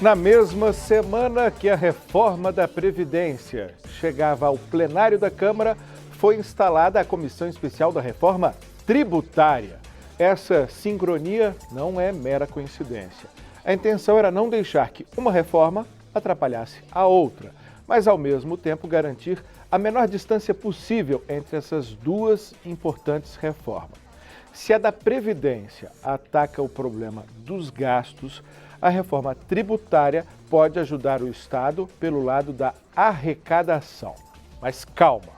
Na mesma semana que a reforma da Previdência chegava ao plenário da Câmara, foi instalada a Comissão Especial da Reforma Tributária. Essa sincronia não é mera coincidência. A intenção era não deixar que uma reforma atrapalhasse a outra, mas ao mesmo tempo garantir a menor distância possível entre essas duas importantes reformas. Se a da Previdência ataca o problema dos gastos, a reforma tributária pode ajudar o Estado pelo lado da arrecadação. Mas calma,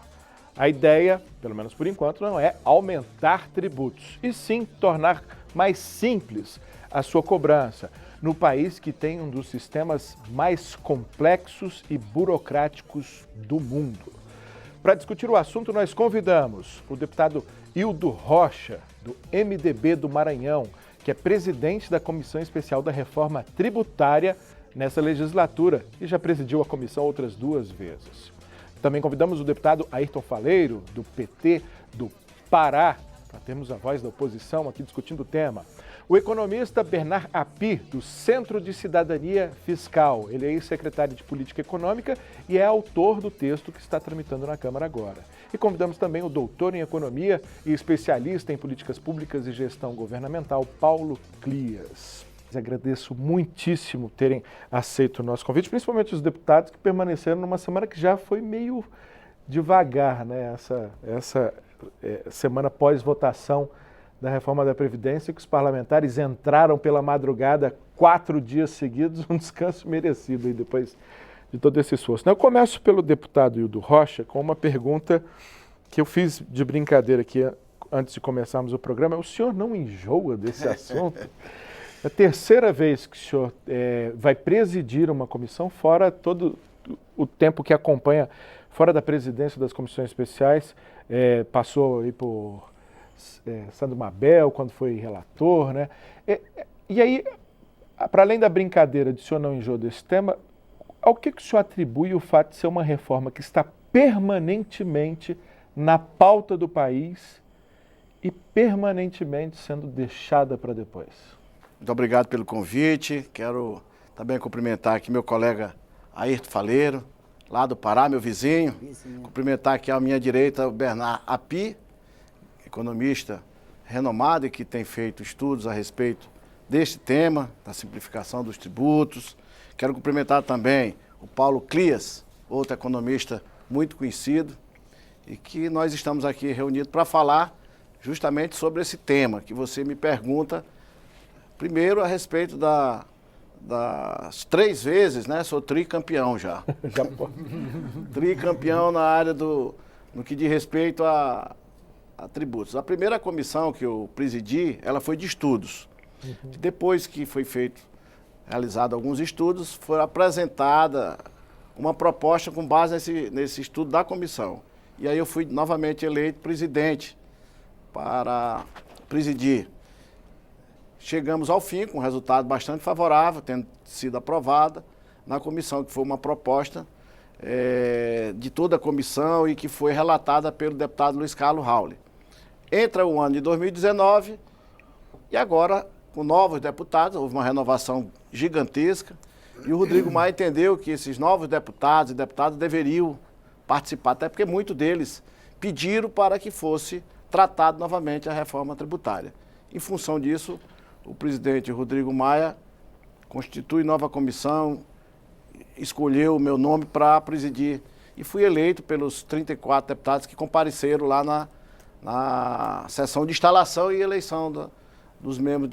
a ideia, pelo menos por enquanto, não é aumentar tributos, e sim tornar mais simples a sua cobrança, no país que tem um dos sistemas mais complexos e burocráticos do mundo. Para discutir o assunto, nós convidamos o deputado Hildo Rocha, do MDB do Maranhão, que é presidente da Comissão Especial da Reforma Tributária nessa legislatura e já presidiu a comissão outras 2 vezes. Também convidamos o deputado Ayrton Faleiro, do PT do Pará, para termos a voz da oposição aqui discutindo o tema. O economista Bernard Api, do Centro de Cidadania Fiscal. Ele é ex-secretário de Política Econômica e é autor do texto que está tramitando na Câmara agora. E convidamos também o doutor em Economia e especialista em Políticas Públicas e Gestão Governamental, Paulo Clias. Agradeço muitíssimo terem aceito o nosso convite, principalmente os deputados que permaneceram numa semana que já foi meio devagar, né? Essa semana pós-votação da reforma da Previdência, que os parlamentares entraram pela madrugada 4 dias seguidos, um descanso merecido aí depois de todo esse esforço. Eu começo pelo deputado Hildo Rocha com uma pergunta que eu fiz de brincadeira aqui antes de começarmos o programa. O senhor não enjoa desse assunto? É a terceira vez que o senhor vai presidir uma comissão, fora todo o tempo que acompanha, fora da presidência das comissões especiais, passou aí por Sandro Mabel, quando foi relator, né? E aí, para além da brincadeira de o senhor não enjoa desse tema, ao que o senhor atribui o fato de ser uma reforma que está permanentemente na pauta do país e permanentemente sendo deixada para depois? Muito obrigado pelo convite. Quero também cumprimentar aqui meu colega Ayrton Faleiro, lá do Pará, meu vizinho. Cumprimentar aqui à minha direita o Bernard Api, economista renomado e que tem feito estudos a respeito deste tema, da simplificação dos tributos. Quero cumprimentar também o Paulo Clias, outro economista muito conhecido, e que nós estamos aqui reunidos para falar justamente sobre esse tema que você me pergunta. Primeiro, a respeito das 3 vezes, né? Sou tricampeão já. Tricampeão na área no que diz respeito a tributos. A primeira comissão que eu presidi, ela foi de estudos. Depois que foi realizado alguns estudos, foi apresentada uma proposta com base nesse estudo da comissão. E aí eu fui novamente eleito presidente para presidir. Chegamos ao fim com um resultado bastante favorável, tendo sido aprovada na comissão, que foi uma proposta de toda a comissão e que foi relatada pelo deputado Luiz Carlos Rauli. Entra o ano de 2019 e agora, com novos deputados, houve uma renovação gigantesca e o Rodrigo Maia entendeu que esses novos deputados e deputadas deveriam participar, até porque muitos deles pediram para que fosse tratado novamente a reforma tributária. Em função disso, o presidente Rodrigo Maia constitui nova comissão, escolheu o meu nome para presidir e fui eleito pelos 34 deputados que compareceram lá na sessão de instalação e eleição dos membros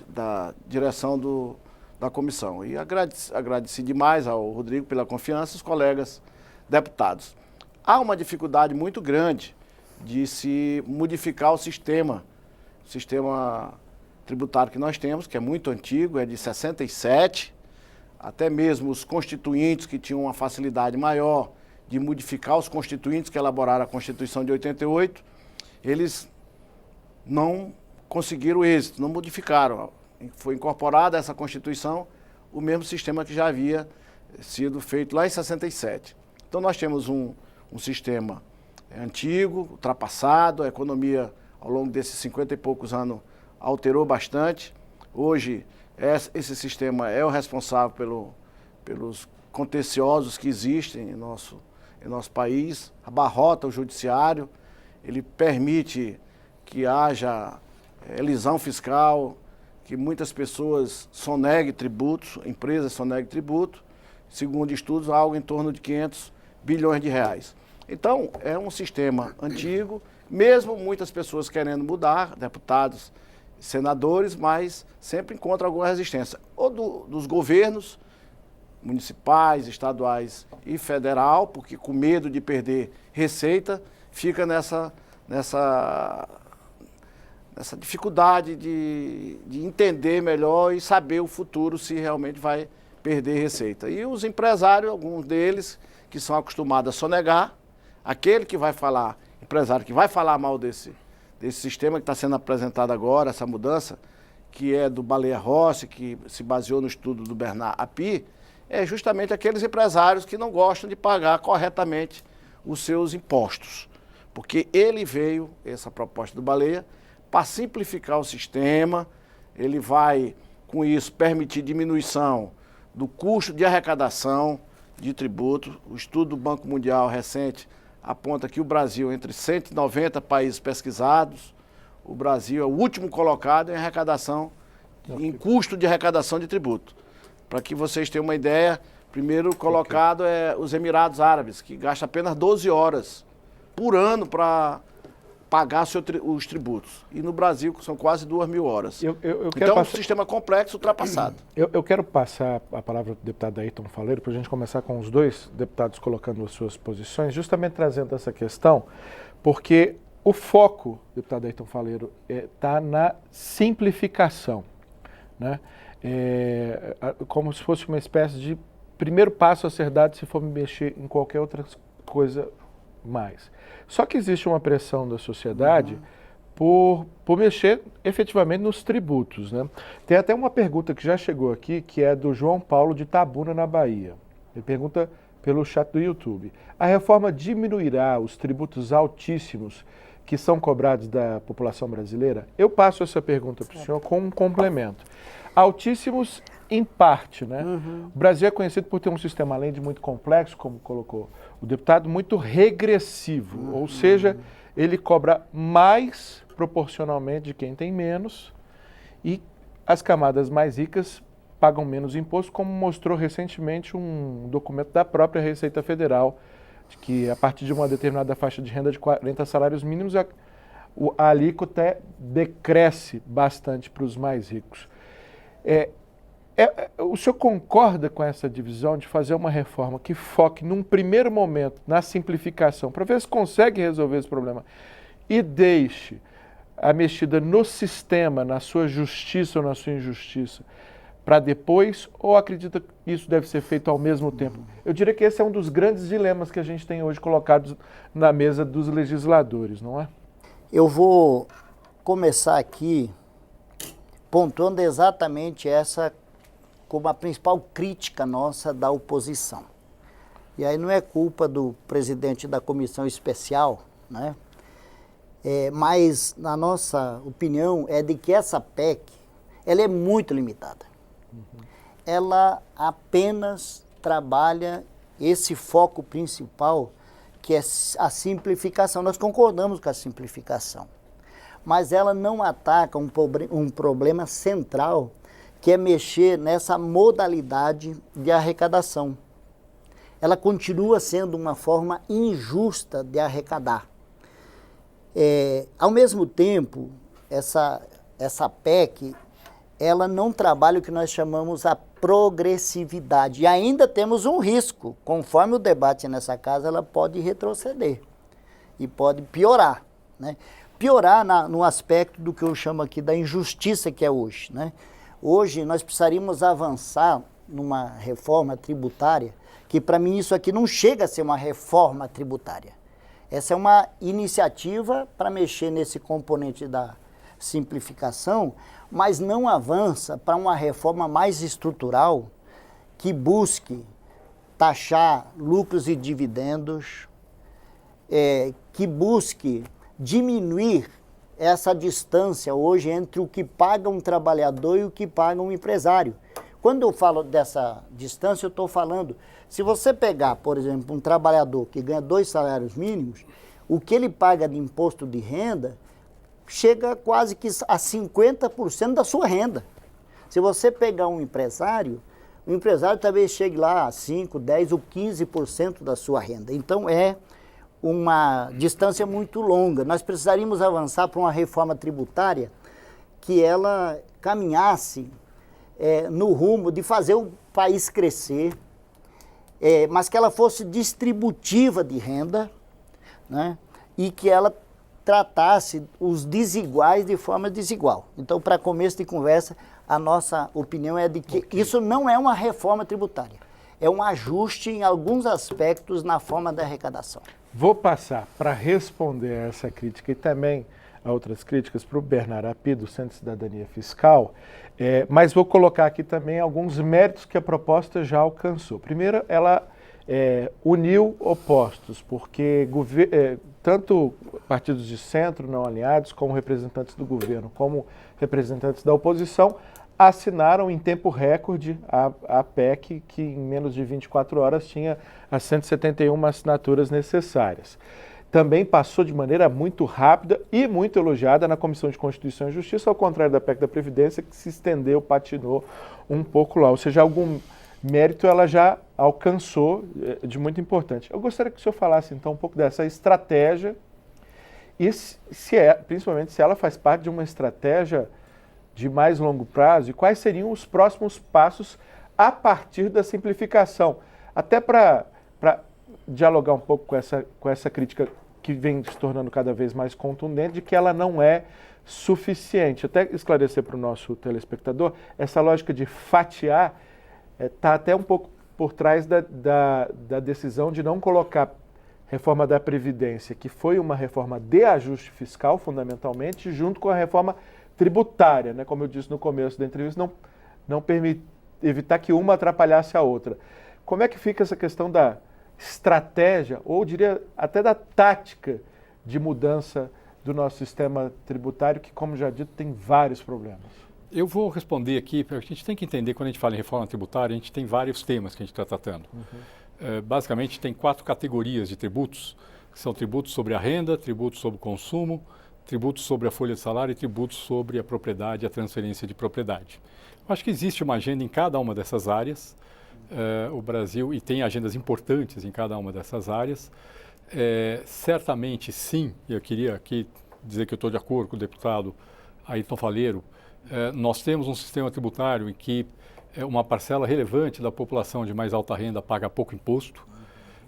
da direção da comissão. E agradeci demais ao Rodrigo pela confiança e os colegas deputados. Há uma dificuldade muito grande de se modificar o sistema tributário que nós temos, que é muito antigo, é de 67, até mesmo os constituintes que tinham uma facilidade maior de modificar os constituintes que elaboraram a Constituição de 88, eles não conseguiram êxito, não modificaram. Foi incorporada a essa Constituição o mesmo sistema que já havia sido feito lá em 67. Então nós temos um sistema antigo, ultrapassado, a economia ao longo desses 50 e poucos anos alterou bastante. Hoje Esse sistema é o responsável pelos contenciosos que existem em nosso país, abarrota o judiciário, ele permite que haja elisão fiscal, que muitas pessoas soneguem tributos, empresas soneguem tributo, segundo estudos, algo em torno de 500 bilhões de reais. Então, é um sistema antigo, mesmo muitas pessoas querendo mudar, deputados, senadores, mas sempre encontram alguma resistência, ou dos governos municipais, estaduais e federal, porque com medo de perder receita, fica nessa dificuldade de entender melhor e saber o futuro se realmente vai perder receita. E os empresários, alguns deles, que são acostumados a sonegar, aquele que vai falar, empresário que vai falar mal desse sistema que está sendo apresentado agora, essa mudança, que é do Baleia Rossi, que se baseou no estudo do Bernard Api, é justamente aqueles empresários que não gostam de pagar corretamente os seus impostos. Porque ele veio, essa proposta do Baleia, para simplificar o sistema, ele vai, com isso, permitir diminuição do custo de arrecadação de tributo. O estudo do Banco Mundial recente aponta que o Brasil, entre 190 países pesquisados, o Brasil é o último colocado em arrecadação, em custo de arrecadação de tributo. Para que vocês tenham uma ideia, primeiro colocado é os Emirados Árabes, que gasta apenas 12 horas por ano para pagar os tributos. E no Brasil são quase 2.000 horas. Então, é um sistema complexo, ultrapassado. Eu quero passar a palavra para o deputado Ayrton Faleiro, para a gente começar com os dois deputados colocando as suas posições, justamente trazendo essa questão, porque o foco, deputado Ayrton Faleiro, está na simplificação, né? Como se fosse uma espécie de primeiro passo a ser dado se for mexer em qualquer outra coisa mais. Só que existe uma pressão da sociedade por mexer efetivamente nos tributos, né? Tem até uma pergunta que já chegou aqui, que é do João Paulo de Itabuna, na Bahia. Ele pergunta pelo chat do YouTube. A reforma diminuirá os tributos altíssimos que são cobrados da população brasileira? Eu passo essa pergunta para o senhor com um complemento. Altíssimos em parte, né? O Brasil é conhecido por ter um sistema, além de muito complexo, como colocou o deputado, muito regressivo, ou seja, ele cobra mais proporcionalmente de quem tem menos e as camadas mais ricas pagam menos imposto, como mostrou recentemente um documento da própria Receita Federal, de que a partir de uma determinada faixa de renda de 40 salários mínimos, a alíquota decresce bastante para os mais ricos. O senhor concorda com essa divisão de fazer uma reforma que foque, num primeiro momento, na simplificação, para ver se consegue resolver esse problema, e deixe a mexida no sistema, na sua justiça ou na sua injustiça, para depois, ou acredita que isso deve ser feito ao mesmo tempo? Eu diria que esse é um dos grandes dilemas que a gente tem hoje colocados na mesa dos legisladores, não é? Eu vou começar aqui pontuando exatamente essa como a principal crítica nossa da oposição. E aí não é culpa do presidente da comissão especial, né? Mas, na nossa opinião, é de que essa PEC, ela é muito limitada. Ela apenas trabalha esse foco principal, que é a simplificação. Nós concordamos com a simplificação, mas ela não ataca um problema central, que é mexer nessa modalidade de arrecadação. Ela continua sendo uma forma injusta de arrecadar. Ao mesmo tempo, essa PEC, ela não trabalha o que nós chamamos a progressividade. E ainda temos um risco, conforme o debate nessa casa, ela pode retroceder e pode piorar, né? Piorar no aspecto do que eu chamo aqui da injustiça que é hoje, né? Hoje nós precisaríamos avançar numa reforma tributária, que para mim isso aqui não chega a ser uma reforma tributária. Essa é uma iniciativa para mexer nesse componente da simplificação, mas não avança para uma reforma mais estrutural que busque taxar lucros e dividendos, que busque diminuir essa distância hoje entre o que paga um trabalhador e o que paga um empresário. Quando eu falo dessa distância, eu estou falando, se você pegar, por exemplo, um trabalhador que ganha 2 salários mínimos, o que ele paga de imposto de renda chega quase que a 50% da sua renda. Se você pegar um empresário, o empresário talvez chegue lá a 5, 10 ou 15% da sua renda. Então é uma distância muito longa. Nós precisaríamos avançar para uma reforma tributária que ela caminhasse no rumo de fazer o país crescer, mas que ela fosse distributiva de renda, né? E que ela tratasse os desiguais de forma desigual. Então, para começo de conversa, a nossa opinião é de que isso não é uma reforma tributária, é um ajuste em alguns aspectos na forma da arrecadação. Vou passar para responder a essa crítica e também a outras críticas para o Bernardo Api, do Centro de Cidadania Fiscal, mas vou colocar aqui também alguns méritos que a proposta já alcançou. Primeiro, ela uniu opostos, porque tanto partidos de centro não alinhados, como representantes do governo, como representantes da oposição, assinaram em tempo recorde a PEC, que em menos de 24 horas tinha as 171 assinaturas necessárias. Também passou de maneira muito rápida e muito elogiada na Comissão de Constituição e Justiça, ao contrário da PEC da Previdência, que se estendeu, patinou um pouco lá. Ou seja, algum mérito ela já alcançou de muito importante. Eu gostaria que o senhor falasse, então, um pouco dessa estratégia e, principalmente, se ela faz parte de uma estratégia de mais longo prazo e quais seriam os próximos passos a partir da simplificação. Até para dialogar um pouco com essa crítica que vem se tornando cada vez mais contundente de que ela não é suficiente. Até esclarecer para o nosso telespectador, essa lógica de fatiar está até um pouco por trás da decisão de não colocar reforma da Previdência, que foi uma reforma de ajuste fiscal, fundamentalmente, junto com a reforma tributária, né? Como eu disse no começo da entrevista, não evitar que uma atrapalhasse a outra. Como é que fica essa questão da estratégia, ou diria até da tática de mudança do nosso sistema tributário, que, como já dito, tem vários problemas? Eu vou responder aqui, porque a gente tem que entender, quando a gente fala em reforma tributária, a gente tem vários temas que a gente está tratando. Basicamente, tem 4 categorias de tributos, que são tributos sobre a renda, tributos sobre o consumo, tributos sobre a folha de salário e tributos sobre a propriedade e a transferência de propriedade. Eu acho que existe uma agenda em cada uma dessas áreas, o Brasil, e tem agendas importantes em cada uma dessas áreas. Certamente, sim, e eu queria aqui dizer que eu estou de acordo com o deputado Ayrton Faleiro, nós temos um sistema tributário em que uma parcela relevante da população de mais alta renda paga pouco imposto.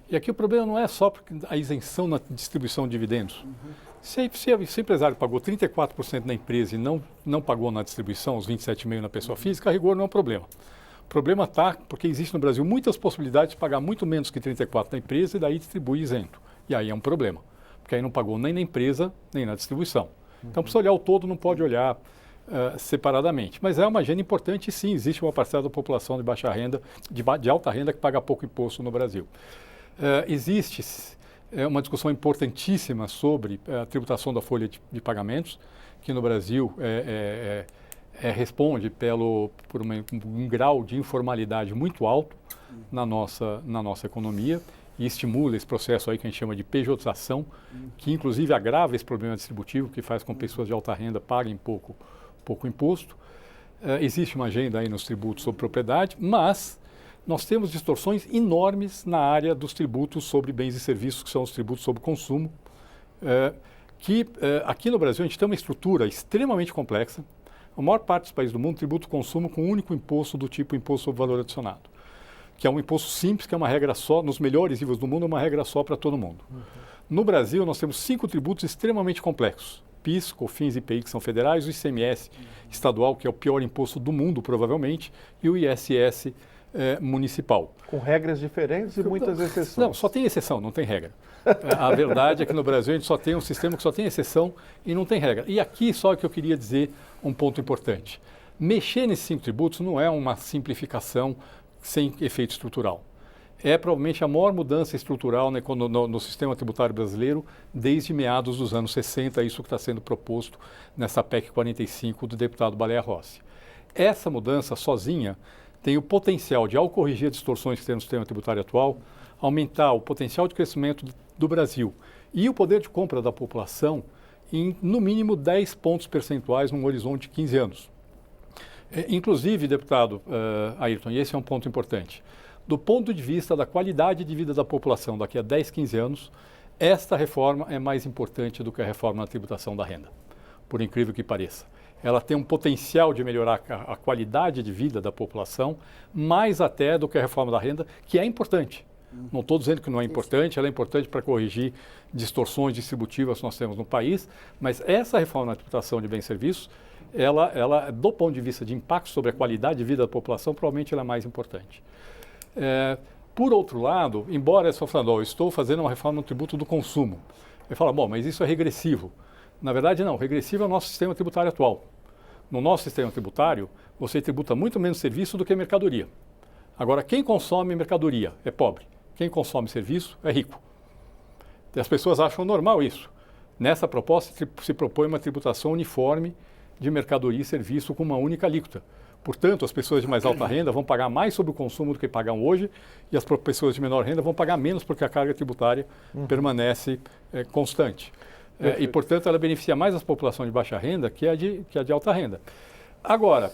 E aqui o problema não é só a isenção na distribuição de dividendos. Se o empresário pagou 34% na empresa e não pagou na distribuição, os 27,5% na pessoa física, a rigor não é um problema. O problema está porque existe no Brasil muitas possibilidades de pagar muito menos que 34% na empresa e daí distribui isento. E aí é um problema, porque aí não pagou nem na empresa, nem na distribuição. Então precisa olhar o todo, não pode olhar separadamente. Mas é uma agenda importante, sim, existe uma parcela da população de baixa renda, de alta renda, que paga pouco imposto no Brasil. Existe uma discussão importantíssima sobre a tributação da folha de pagamentos, que no Brasil responde por um grau de informalidade muito alto na nossa economia e estimula esse processo aí que a gente chama de pejotização, que inclusive agrava esse problema distributivo, que faz com que pessoas de alta renda paguem pouco imposto. Existe uma agenda aí nos tributos sobre propriedade, mas nós temos distorções enormes na área dos tributos sobre bens e serviços, que são os tributos sobre consumo, aqui no Brasil a gente tem uma estrutura extremamente complexa. A maior parte dos países do mundo tributa o consumo com um único imposto do tipo imposto sobre valor adicionado, que é um imposto simples, que é uma regra só, nos melhores níveis do mundo é uma regra só para todo mundo. No Brasil nós temos 5 tributos extremamente complexos: PIS, COFINS e IPI, que são federais, o ICMS estadual, que é o pior imposto do mundo provavelmente, e o ISS municipal. Com regras diferentes e muitas exceções. Não, só tem exceção, não tem regra. A verdade é que no Brasil a gente só tem um sistema que só tem exceção e não tem regra. E aqui só que eu queria dizer um ponto importante. Mexer nesses 5 tributos não é uma simplificação sem efeito estrutural. é provavelmente a maior mudança estrutural no sistema tributário brasileiro desde meados dos anos 60, isso que está sendo proposto nessa PEC 45 do deputado Baleia Rossi. Essa mudança sozinha tem o potencial de, ao corrigir distorções que tem no sistema tributário atual, aumentar o potencial de crescimento do Brasil e o poder de compra da população em, no mínimo, 10 pontos percentuais num horizonte de 15 anos. Inclusive, deputado Ayrton, e esse é um ponto importante, do ponto de vista da qualidade de vida da população daqui a 10, 15 anos, esta reforma é mais importante do que a reforma na tributação da renda, por incrível que pareça. Ela tem um potencial de melhorar a qualidade de vida da população, mais até do que a reforma da renda, que é importante. Não estou dizendo que não é importante, ela é importante para corrigir distorções distributivas que nós temos no país, mas essa reforma na tributação de bens e serviços, ela, do ponto de vista de impacto sobre a qualidade de vida da população, provavelmente ela é mais importante. Por outro lado, embora eu estou falando, estou fazendo uma reforma no tributo do consumo, eu falo, bom, mas isso é regressivo. Na verdade, não, regressivo é o nosso sistema tributário atual. No nosso sistema tributário, você tributa muito menos serviço do que mercadoria. Agora, quem consome mercadoria é pobre, quem consome serviço é rico. E as pessoas acham normal isso. Nessa proposta se propõe uma tributação uniforme de mercadoria e serviço com uma única alíquota. Portanto, as pessoas de mais alta renda vão pagar mais sobre o consumo do que pagam hoje e as pessoas de menor renda vão pagar menos porque a carga tributária permanece constante. E, portanto, ela beneficia mais as populações de baixa renda que a de alta renda. Agora,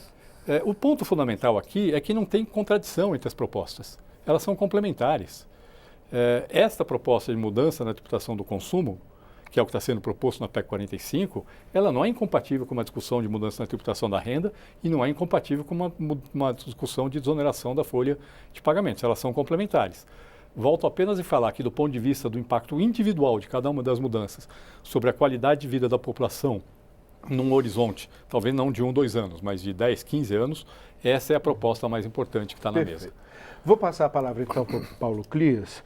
o ponto fundamental aqui é que não tem contradição entre as propostas. Elas são complementares. Esta proposta de mudança na tributação do consumo, que é o que está sendo proposto na PEC 45, ela não é incompatível com uma discussão de mudança na tributação da renda e não é incompatível com uma discussão de desoneração da folha de pagamentos. Elas são complementares. Volto apenas a falar que, do ponto de vista do impacto individual de cada uma das mudanças sobre a qualidade de vida da população num horizonte, talvez não de 1, 2 anos, mas de 10, 15 anos, essa é a proposta mais importante que está na mesa. Vou passar a palavra então para o Paulo Clias,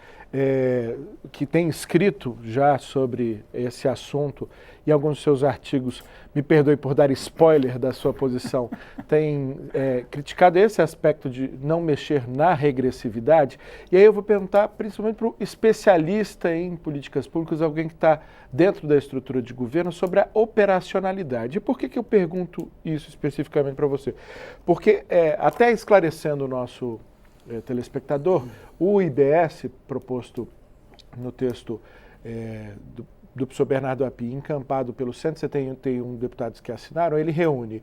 que tem escrito já sobre esse assunto e alguns dos seus artigos, me perdoe por dar spoiler da sua posição, tem criticado esse aspecto de não mexer na regressividade. E aí eu vou perguntar principalmente para o especialista em políticas públicas, alguém que está dentro da estrutura de governo, sobre a operacionalidade. E por que eu pergunto isso especificamente para você? Porque, até esclarecendo o nosso telespectador, o IBS, proposto no texto do professor Bernardo Api, encampado pelos 171 deputados que assinaram, ele reúne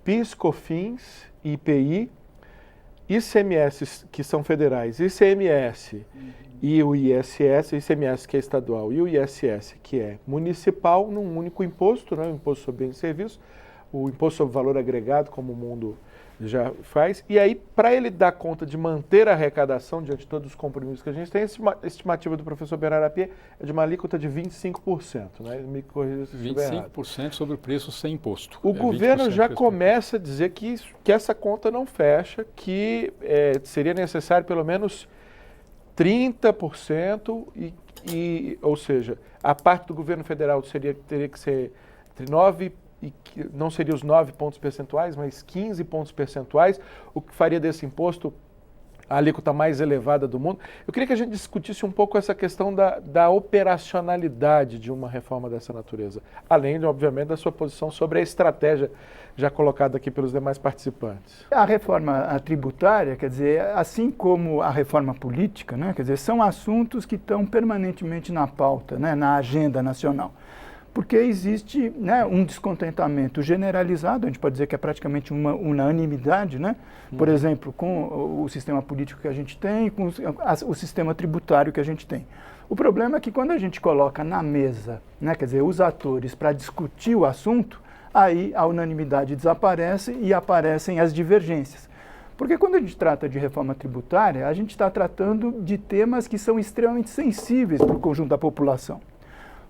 PIS, COFINS, IPI, ICMS, que são federais, ICMS e o ISS, o ICMS que é estadual e o ISS que é municipal, num único imposto, né, o Imposto sobre Bens e Serviços, o Imposto sobre Valor Agregado, como o mundo já faz, e aí, para ele dar conta de manter a arrecadação diante de todos os compromissos que a gente tem, a estimativa do professor Bernardo Api é de uma alíquota de 25%, né? Me corrija se estiver errado. 25% sobre o preço sem imposto. O governo já começa a dizer que essa conta não fecha, que seria necessário pelo menos 30%, ou seja, a parte do governo federal teria que ser entre 9%, e que não seria os 9 pontos percentuais, mas 15 pontos percentuais, o que faria desse imposto a alíquota mais elevada do mundo. Eu queria que a gente discutisse um pouco essa questão da operacionalidade de uma reforma dessa natureza, além, obviamente, da sua posição sobre a estratégia já colocada aqui pelos demais participantes. A reforma tributária, quer dizer, assim como a reforma política, né, quer dizer, são assuntos que estão permanentemente na pauta, né, na agenda nacional. Porque existe, né, um descontentamento generalizado, a gente pode dizer que é praticamente uma unanimidade, né? Por exemplo, com o sistema político que a gente tem, com o sistema tributário que a gente tem. O problema é que quando a gente coloca na mesa, né, quer dizer, os atores para discutir o assunto, aí a unanimidade desaparece e aparecem as divergências. Porque quando a gente trata de reforma tributária, a gente está tratando de temas que são extremamente sensíveis para o conjunto da população.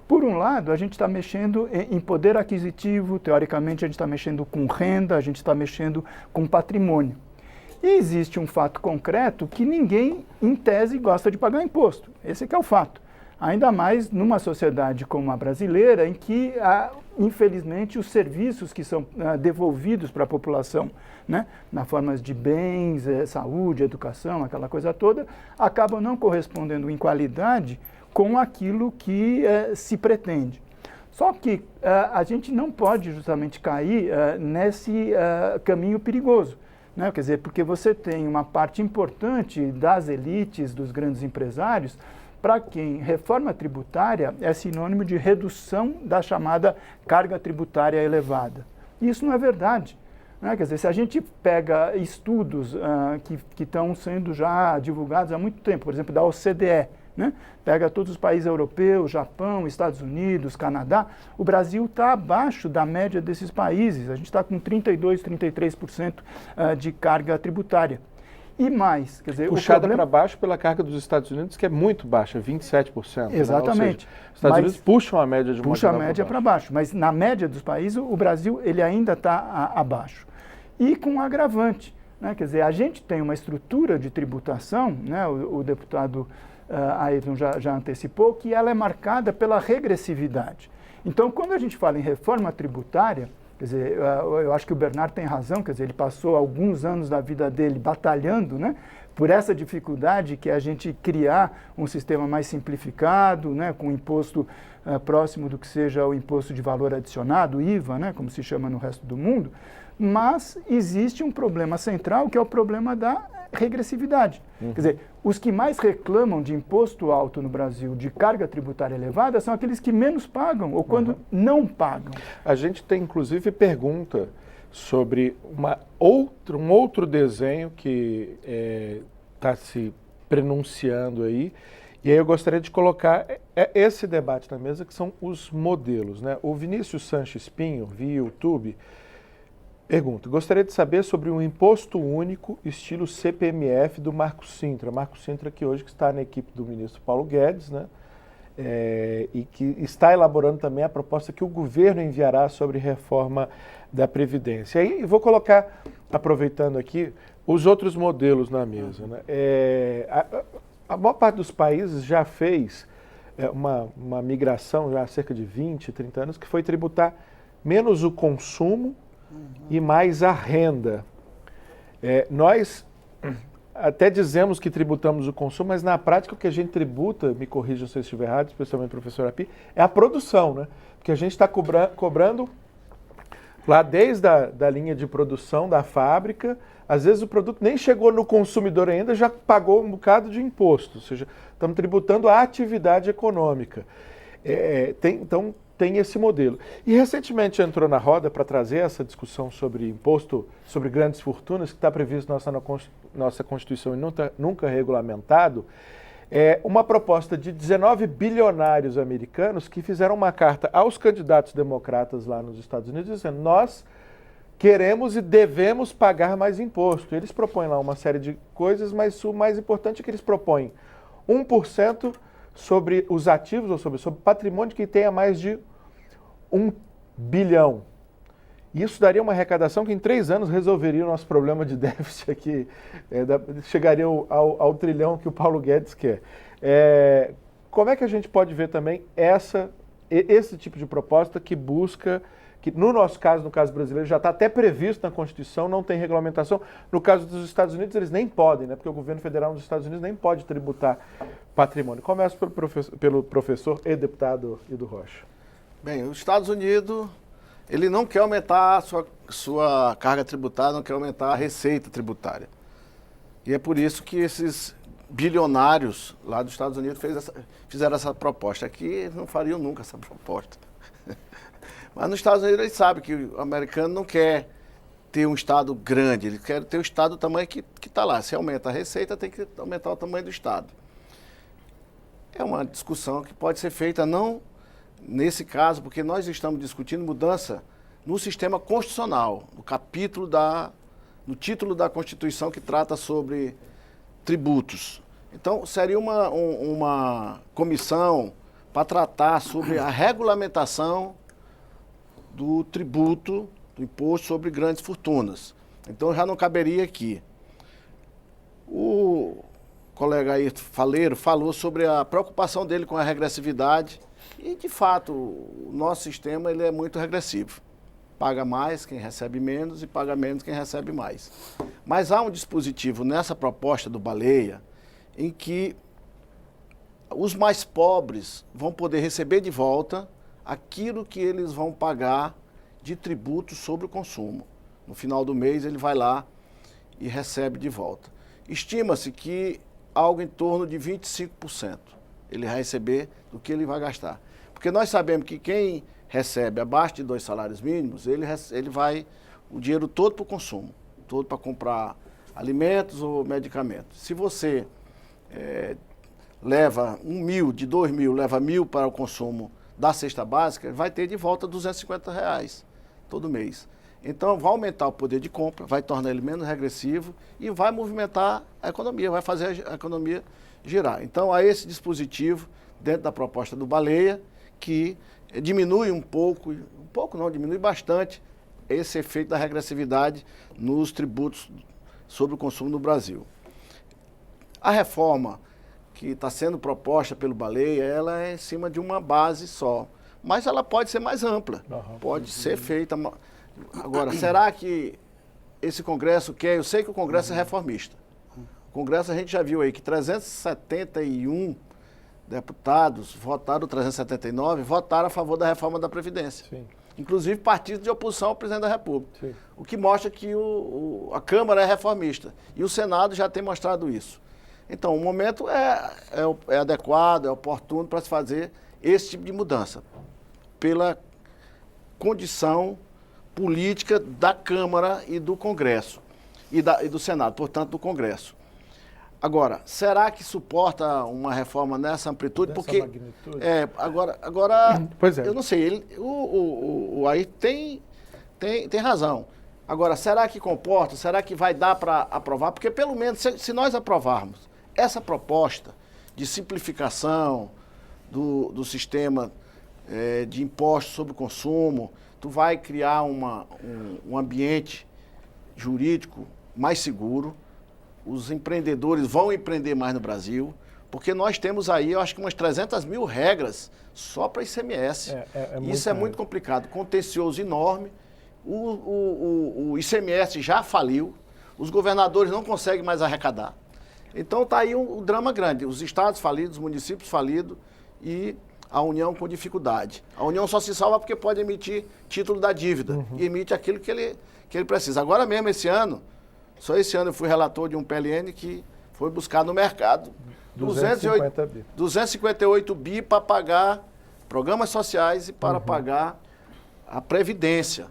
Por um lado, a gente está mexendo em poder aquisitivo, teoricamente a gente está mexendo com renda, a gente está mexendo com patrimônio. E existe um fato concreto que ninguém, em tese, gosta de pagar imposto. Esse que é o fato. Ainda mais numa sociedade como a brasileira, em que, infelizmente, os serviços que são devolvidos para a população, né, na forma de bens, saúde, educação, aquela coisa toda, acabam não correspondendo em qualidade com aquilo que se pretende. Só que a gente não pode justamente cair nesse caminho perigoso, né? Quer dizer, porque você tem uma parte importante das elites, dos grandes empresários, para quem reforma tributária é sinônimo de redução da chamada carga tributária elevada. E isso não é verdade, né? Quer dizer, se a gente pega estudos que estão sendo já divulgados há muito tempo, por exemplo, da OCDE, né? Pega todos os países europeus, Japão, Estados Unidos, Canadá, o Brasil está abaixo da média desses países. A gente está com 32%, 33% de carga tributária. E mais, quer dizer... Puxada para baixo pela carga dos Estados Unidos, que é muito baixa, 27%. Exatamente. Né? Ou seja, os Estados Unidos puxam a média de uma puxa a média para baixo. Mas na média dos países, o Brasil ele ainda está abaixo. E com um agravante, né? Quer dizer, a gente tem uma estrutura de tributação, né? O deputado Ayrton já antecipou, que ela é marcada pela regressividade. Então, quando a gente fala em reforma tributária, quer dizer, eu acho que o Bernardo tem razão, quer dizer, ele passou alguns anos da vida dele batalhando, né, por essa dificuldade que é a gente criar um sistema mais simplificado, né, com imposto próximo do que seja o imposto de valor adicionado, IVA, né, como se chama no resto do mundo, mas existe um problema central, que é o problema da regressividade. Quer dizer, os que mais reclamam de imposto alto no Brasil, de carga tributária elevada, são aqueles que menos pagam ou quando não pagam. A gente tem, inclusive, pergunta sobre um outro desenho que está se pronunciando aí, e aí eu gostaria de colocar esse debate na mesa, que são os modelos, né? O Vinícius Sanches Pinho, via YouTube, pergunta: gostaria de saber sobre um imposto único estilo CPMF do Marco Sintra. Marco Sintra que hoje está na equipe do ministro Paulo Guedes, né? E que está elaborando também a proposta que o governo enviará sobre reforma da Previdência. Aí vou colocar, aproveitando aqui, os outros modelos na mesa, né? A maior parte dos países já fez uma migração já há cerca de 20, 30 anos, que foi tributar menos o consumo e mais a renda. Nós até dizemos que tributamos o consumo, mas na prática o que a gente tributa, me corrijam se eu estiver errado, especialmente o professor Api, é a produção, né? Porque a gente está cobrando lá desde a linha de produção da fábrica, às vezes o produto nem chegou no consumidor ainda, já pagou um bocado de imposto, ou seja, estamos tributando a atividade econômica. Então, tem esse modelo. E recentemente entrou na roda para trazer essa discussão sobre imposto sobre grandes fortunas, que está previsto na nossa Constituição e nunca regulamentado, uma proposta de 19 bilionários americanos que fizeram uma carta aos candidatos democratas lá nos Estados Unidos, dizendo: nós queremos e devemos pagar mais imposto. Eles propõem lá uma série de coisas, mas o mais importante é que eles propõem 1% sobre os ativos ou sobre patrimônio que tenha mais de 1 bilhão. Isso daria uma arrecadação que em 3 anos resolveria o nosso problema de déficit aqui, chegaria ao trilhão que o Paulo Guedes quer. Como é que a gente pode ver também esse tipo de proposta que busca, que no nosso caso, no caso brasileiro, já está até previsto na Constituição, não tem regulamentação. No caso dos Estados Unidos, eles nem podem, né? Porque o governo federal dos Estados Unidos nem pode tributar patrimônio. Começo pelo professor e deputado Ido Rocha. Bem, os Estados Unidos, ele não quer aumentar a sua carga tributária, não quer aumentar a receita tributária. E é por isso que esses bilionários lá dos Estados Unidos fizeram essa proposta. Aqui eles não fariam nunca essa proposta. Mas nos Estados Unidos eles sabem que o americano não quer ter um estado grande, ele quer ter o estado do tamanho que está lá. Se aumenta a receita, tem que aumentar o tamanho do estado. É uma discussão que pode ser feita não nesse caso, porque nós estamos discutindo mudança no sistema constitucional, no título da Constituição que trata sobre tributos. Então, seria uma comissão para tratar sobre a regulamentação do tributo, do imposto sobre grandes fortunas. Então, já não caberia aqui. O colega aí, Faleiro, falou sobre a preocupação dele com a regressividade. E, de fato, o nosso sistema ele é muito regressivo. Paga mais quem recebe menos e paga menos quem recebe mais. Mas há um dispositivo nessa proposta do Baleia em que os mais pobres vão poder receber de volta aquilo que eles vão pagar de tributo sobre o consumo. No final do mês ele vai lá e recebe de volta. Estima-se que algo em torno de 25% ele vai receber do que ele vai gastar. Porque nós sabemos que quem recebe abaixo de 2 salários mínimos, ele vai o dinheiro todo para o consumo, todo para comprar alimentos ou medicamentos. Se você leva 1.000, de 2.000, leva 1.000 para o consumo da cesta básica, vai ter de volta R$250 todo mês. Então, vai aumentar o poder de compra, vai tornar ele menos regressivo e vai movimentar a economia, vai fazer a economia girar. Então, há esse dispositivo dentro da proposta do Baleia que diminui diminui bastante esse efeito da regressividade nos tributos sobre o consumo no Brasil. A reforma que está sendo proposta pelo Baleia, ela é em cima de uma base só, mas ela pode ser mais ampla, pode ser feita. Agora, será que esse Congresso quer? Eu sei que o Congresso é reformista. O Congresso a gente já viu aí que 371 deputados votaram, 379, votaram a favor da reforma da Previdência. Sim. Inclusive partidos de oposição ao presidente da República. Sim. O que mostra que a Câmara é reformista. E o Senado já tem mostrado isso. Então, o momento é adequado, é oportuno para se fazer esse tipo de mudança. Pela condição política da Câmara e do Congresso. E do Senado, portanto, do Congresso. Agora, será que suporta uma reforma nessa amplitude? Porque magnitude? Agora pois é. Eu não sei, aí tem razão. Agora, será que comporta? Será que vai dar para aprovar? Porque pelo menos se nós aprovarmos essa proposta de simplificação do sistema de impostos sobre o consumo, tu vai criar um ambiente jurídico mais seguro. Os empreendedores vão empreender mais no Brasil, porque nós temos aí, eu acho que umas 300 mil regras só para ICMS. Isso é muito complicado, contencioso enorme. O ICMS já faliu, os governadores não conseguem mais arrecadar. Então está aí um drama grande, os estados falidos, os municípios falidos e a União com dificuldade. A União só se salva porque pode emitir título da dívida e emite aquilo que ele precisa. Agora mesmo, só esse ano eu fui relator de um PLN que foi buscar no mercado 258 bi para pagar programas sociais e para pagar a Previdência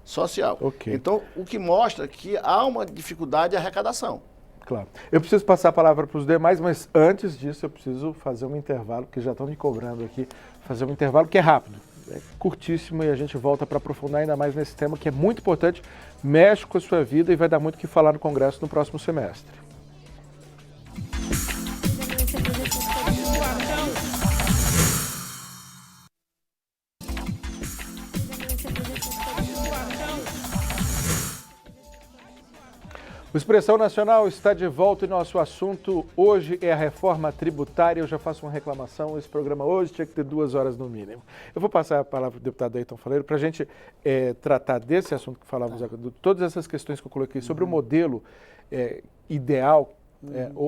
Social. Okay. Então, o que mostra que há uma dificuldade de arrecadação. Claro. Eu preciso passar a palavra para os demais, mas antes disso eu preciso fazer um intervalo, porque já estão me cobrando aqui, fazer um intervalo que é rápido. É curtíssimo e a gente volta para aprofundar ainda mais nesse tema que é muito importante, mexe com a sua vida e vai dar muito o que falar no Congresso no próximo semestre. O Expressão Nacional está de volta e nosso assunto hoje é a reforma tributária. Eu já faço uma reclamação, esse programa hoje tinha que ter 2 horas no mínimo. Eu vou passar a palavra para o deputado Ayrton Faleiro para a gente tratar desse assunto que falávamos agora, de todas essas questões que eu coloquei sobre o modelo ideal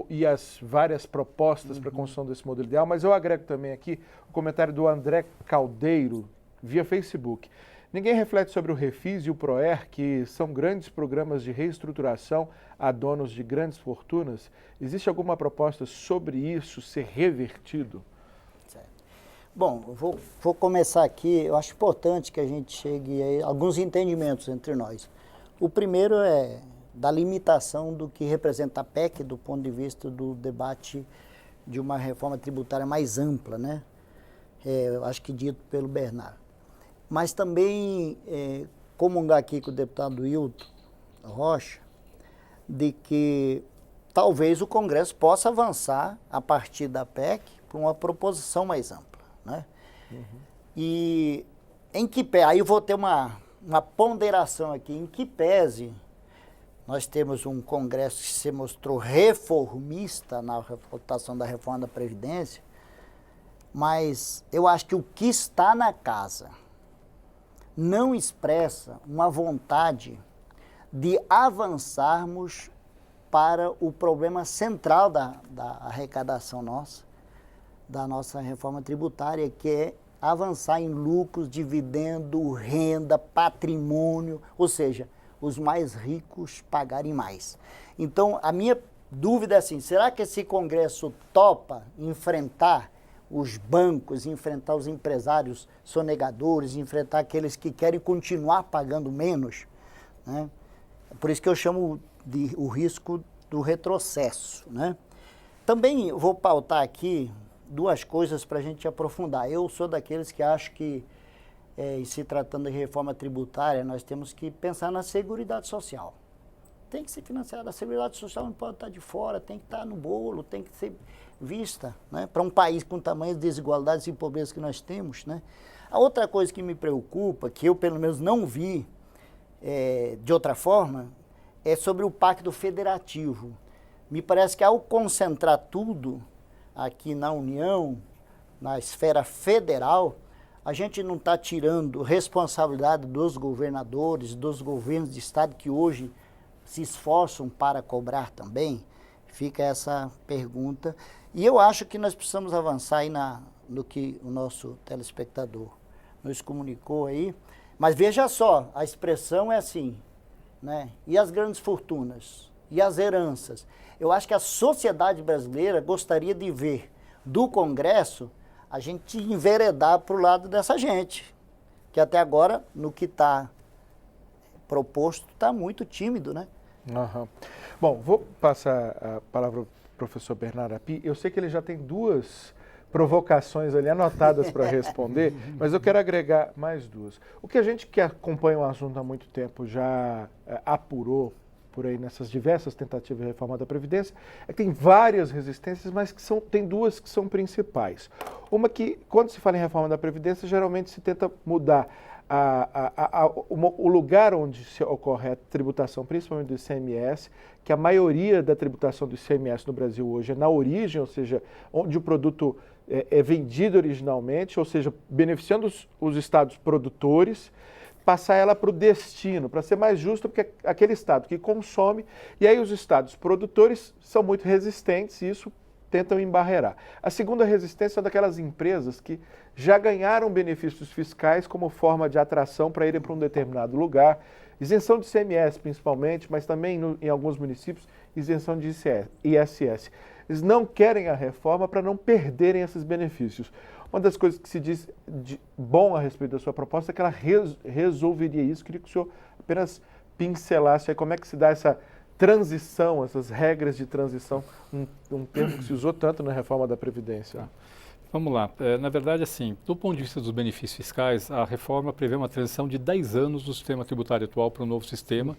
e as várias propostas para a construção desse modelo ideal, mas eu agrego também aqui o comentário do André Caldeiro via Facebook. Ninguém reflete sobre o Refis e o PROER, que são grandes programas de reestruturação a donos de grandes fortunas. Existe alguma proposta sobre isso ser revertido? Certo. Bom, vou começar aqui. Eu acho importante que a gente chegue a alguns entendimentos entre nós. O primeiro é da limitação do que representa a PEC do ponto de vista do debate de uma reforma tributária mais ampla, né? Eu acho que dito pelo Bernardo. Mas também comungar aqui com o deputado Hilton Rocha, de que talvez o Congresso possa avançar a partir da PEC para uma proposição mais ampla, né? E em que pese, aí eu vou ter uma ponderação aqui, em que pese Nós temos um Congresso que se mostrou reformista na votação da reforma da Previdência, mas eu acho que o que está na casa não expressa uma vontade de avançarmos para o problema central da arrecadação nossa, da nossa reforma tributária, que é avançar em lucros, dividendo, renda, patrimônio, ou seja, os mais ricos pagarem mais. Então, a minha dúvida é assim, será que esse Congresso topa enfrentar os bancos, enfrentar os empresários sonegadores, enfrentar aqueles que querem continuar pagando menos, né? Por isso que eu chamo de o risco do retrocesso, né? Também vou pautar aqui duas coisas para a gente aprofundar. Eu sou daqueles que acho que, em se tratando de reforma tributária, nós temos que pensar na Seguridade Social. Tem que ser financiada. A Seguridade Social não pode estar de fora, tem que estar no bolo, tem que ser vista, né? Para um país com tamanhas desigualdades e pobreza que nós temos, né? A outra coisa que me preocupa, que eu pelo menos não vi de outra forma, é sobre o Pacto Federativo. Me parece que ao concentrar tudo aqui na União, na esfera federal, a gente não está tirando responsabilidade dos governadores, dos governos de estado que hoje se esforçam para cobrar também? Fica essa pergunta. E eu acho que nós precisamos avançar aí no que o nosso telespectador nos comunicou aí. Mas veja só, a expressão é assim, né? E as grandes fortunas? E as heranças? Eu acho que a sociedade brasileira gostaria de ver do Congresso a gente enveredar para o lado dessa gente, que até agora, no que está proposto, está muito tímido, né? Uhum. Bom, vou passar a palavra ao professor Bernardo Api. Eu sei que ele já tem duas provocações ali anotadas para responder, mas eu quero agregar mais duas. O que a gente que acompanha o assunto há muito tempo já apurou por aí nessas diversas tentativas de reforma da Previdência, é que tem várias resistências, mas que tem duas que são principais. Uma que, quando se fala em reforma da Previdência, geralmente se tenta mudar o lugar onde se ocorre a tributação, principalmente do ICMS, que a maioria da tributação do ICMS no Brasil hoje é na origem, ou seja, onde o produto é vendido originalmente, ou seja, beneficiando os estados produtores, passar ela para o destino, para ser mais justo, porque é aquele estado que consome, e aí os estados produtores são muito resistentes e isso tentam embarrear. A segunda resistência são daquelas empresas que já ganharam benefícios fiscais como forma de atração para irem para um determinado lugar, isenção de ICMS principalmente, mas também em alguns municípios, isenção de ISS. Eles não querem a reforma para não perderem esses benefícios. Uma das coisas que se diz de bom a respeito da sua proposta é que ela resolveria isso. Queria que o senhor apenas pincelasse aí como é que se dá essa transição, essas regras de transição, um termo que se usou tanto na reforma da Previdência. Vamos lá. Na verdade, assim, do ponto de vista dos benefícios fiscais, a reforma prevê uma transição de 10 anos do sistema tributário atual para o novo sistema,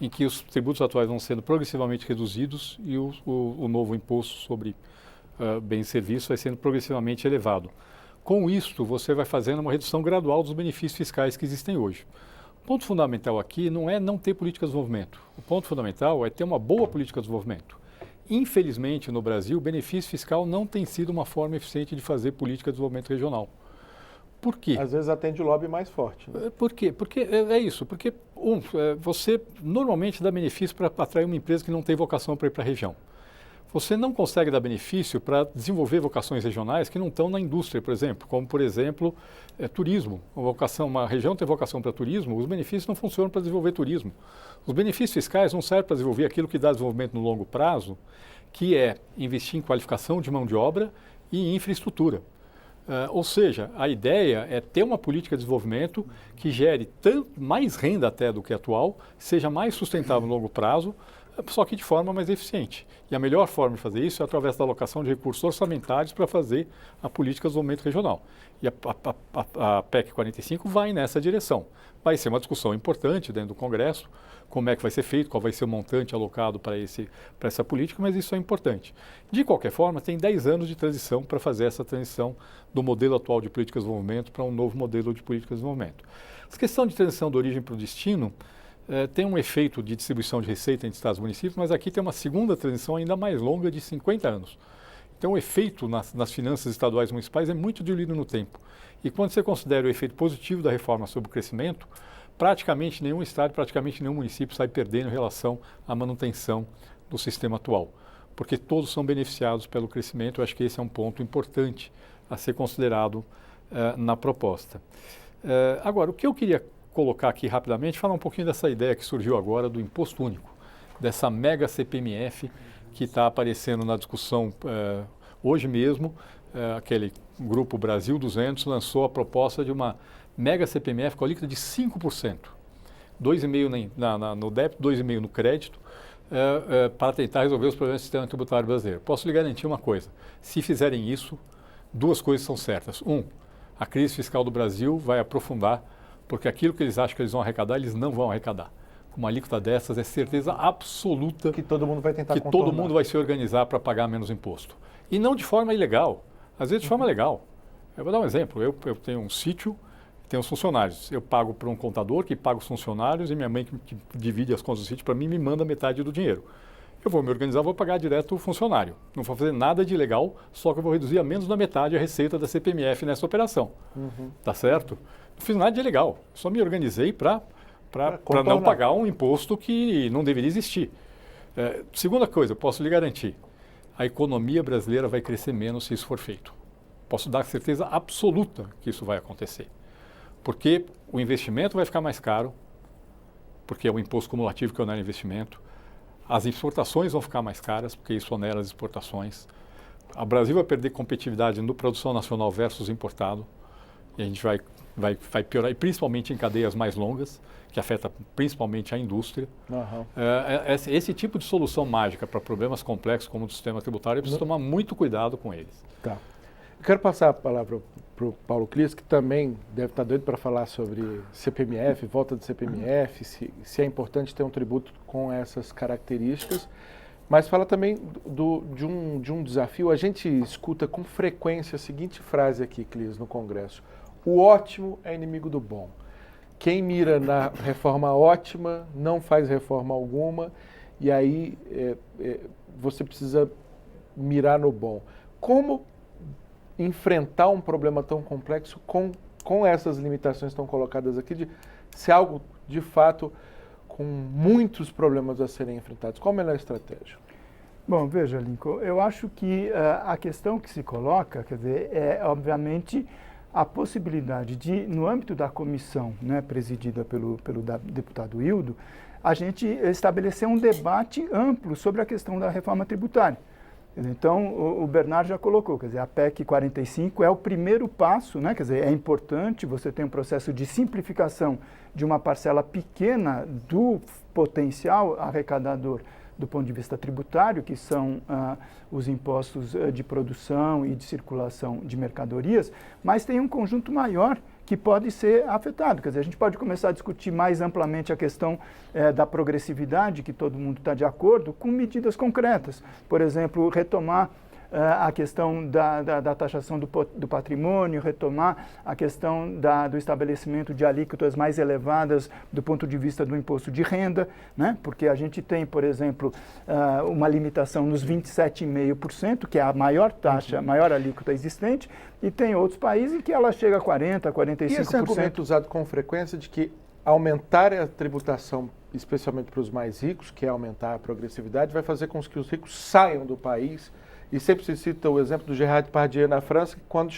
em que os tributos atuais vão sendo progressivamente reduzidos e o novo imposto sobre bens e serviços vai sendo progressivamente elevado. Com isto, você vai fazendo uma redução gradual dos benefícios fiscais que existem hoje. O ponto fundamental aqui não é não ter política de desenvolvimento. O ponto fundamental é ter uma boa política de desenvolvimento. Infelizmente, no Brasil, o benefício fiscal não tem sido uma forma eficiente de fazer política de desenvolvimento regional. Por quê? Às vezes atende o lobby mais forte. Né? Por quê? Porque é isso. Porque, você normalmente dá benefício para atrair uma empresa que não tem vocação para ir para a região. Você não consegue dar benefício para desenvolver vocações regionais que não estão na indústria, por exemplo, como, por exemplo, turismo. Uma região tem vocação para turismo, os benefícios não funcionam para desenvolver turismo. Os benefícios fiscais não servem para desenvolver aquilo que dá desenvolvimento no longo prazo, que é investir em qualificação de mão de obra e em infraestrutura. Ou seja, a ideia é ter uma política de desenvolvimento que gere mais renda até do que a atual, seja mais sustentável no longo prazo, só que de forma mais eficiente. E a melhor forma de fazer isso é através da alocação de recursos orçamentários para fazer a política de desenvolvimento regional. E a PEC 45 vai nessa direção. Vai ser uma discussão importante dentro do Congresso, como é que vai ser feito, qual vai ser o montante alocado para essa política, mas isso é importante. De qualquer forma, tem 10 anos de transição para fazer essa transição do modelo atual de política de desenvolvimento para um novo modelo de política de desenvolvimento. Essa questão de transição da origem para o destino, tem um efeito de distribuição de receita entre estados e municípios, mas aqui tem uma segunda transição ainda mais longa de 50 anos. Então o efeito nas finanças estaduais e municipais é muito diluído no tempo. E quando você considera o efeito positivo da reforma sobre o crescimento, praticamente nenhum estado, praticamente nenhum município sai perdendo em relação à manutenção do sistema atual, porque todos são beneficiados pelo crescimento. Eu acho que esse é um ponto importante a ser considerado na proposta. Agora, o que eu queria colocar aqui rapidamente, falar um pouquinho dessa ideia que surgiu agora do imposto único, dessa mega CPMF que está aparecendo na discussão hoje mesmo. Aquele grupo Brasil 200 lançou a proposta de uma mega CPMF com a alíquota de 5%, 2,5% no débito, 2,5% no crédito, para tentar resolver os problemas do sistema tributário brasileiro. Posso lhe garantir uma coisa: se fizerem isso, duas coisas são certas. A crise fiscal do Brasil vai aprofundar, porque aquilo que eles acham que eles vão arrecadar, eles não vão arrecadar. Com uma alíquota dessas, é certeza absoluta que todo mundo vai tentar que contornar. Todo mundo vai se organizar para pagar menos imposto. E não de forma ilegal, às vezes de forma legal. Eu vou dar um exemplo: eu tenho um sítio, tenho os funcionários. Eu pago para um contador que paga os funcionários e minha mãe que divide as contas do sítio para mim me manda metade do dinheiro. Eu vou me organizar, vou pagar direto o funcionário. Não vou fazer nada de ilegal, só que eu vou reduzir a menos da metade a receita da CPMF nessa operação. Tá certo? Não fiz nada de ilegal, só me organizei para não pagar um imposto que não deveria existir. Segunda coisa, posso lhe garantir: a economia brasileira vai crescer menos se isso for feito. Posso dar certeza absoluta que isso vai acontecer. Porque o investimento vai ficar mais caro, porque é o imposto cumulativo que onera investimento. As exportações vão ficar mais caras, porque isso onera as exportações. O Brasil vai perder competitividade no produção nacional versus importado. E a gente vai piorar, e principalmente em cadeias mais longas, que afeta principalmente a indústria. Esse tipo de solução mágica para problemas complexos como o do sistema tributário, precisa tomar muito cuidado com eles. Tá. Eu quero passar a palavra para o Paulo Clis, que também deve estar doido para falar sobre CPMF, volta do CPMF, se é importante ter um tributo com essas características, mas fala também de um desafio. A gente escuta com frequência a seguinte frase aqui, Clis, no Congresso: o ótimo é inimigo do bom. Quem mira na reforma ótima não faz reforma alguma, e aí você precisa mirar no bom. Como enfrentar um problema tão complexo com essas limitações que estão colocadas aqui, de ser algo, de fato, com muitos problemas a serem enfrentados? Qual a melhor estratégia? Bom, veja, Lincoln, eu acho que a questão que se coloca, quer dizer, é obviamente a possibilidade de, no âmbito da comissão, né, presidida pelo deputado Hildo, a gente estabelecer um debate amplo sobre a questão da reforma tributária. Então, o Bernardo já colocou, quer dizer, a PEC 45 é o primeiro passo, né? Quer dizer, é importante você ter um processo de simplificação de uma parcela pequena do potencial arrecadador do ponto de vista tributário, que são os impostos de produção e de circulação de mercadorias, mas tem um conjunto maior que pode ser afetado. Quer dizer, a gente pode começar a discutir mais amplamente a questão da progressividade, que todo mundo está de acordo, com medidas concretas. Por exemplo, retomar a questão da taxação do patrimônio, retomar a questão do estabelecimento de alíquotas mais elevadas do ponto de vista do imposto de renda, né? Porque a gente tem, por exemplo, uma limitação nos 27,5%, que é a maior taxa, a maior alíquota existente, e tem outros países em que ela chega a 40%, 45%. E esse argumento usado com frequência de que aumentar a tributação, especialmente para os mais ricos, que é aumentar a progressividade, vai fazer com que os ricos saiam do país. E sempre se cita o exemplo do Gerard Depardieu na França, que quando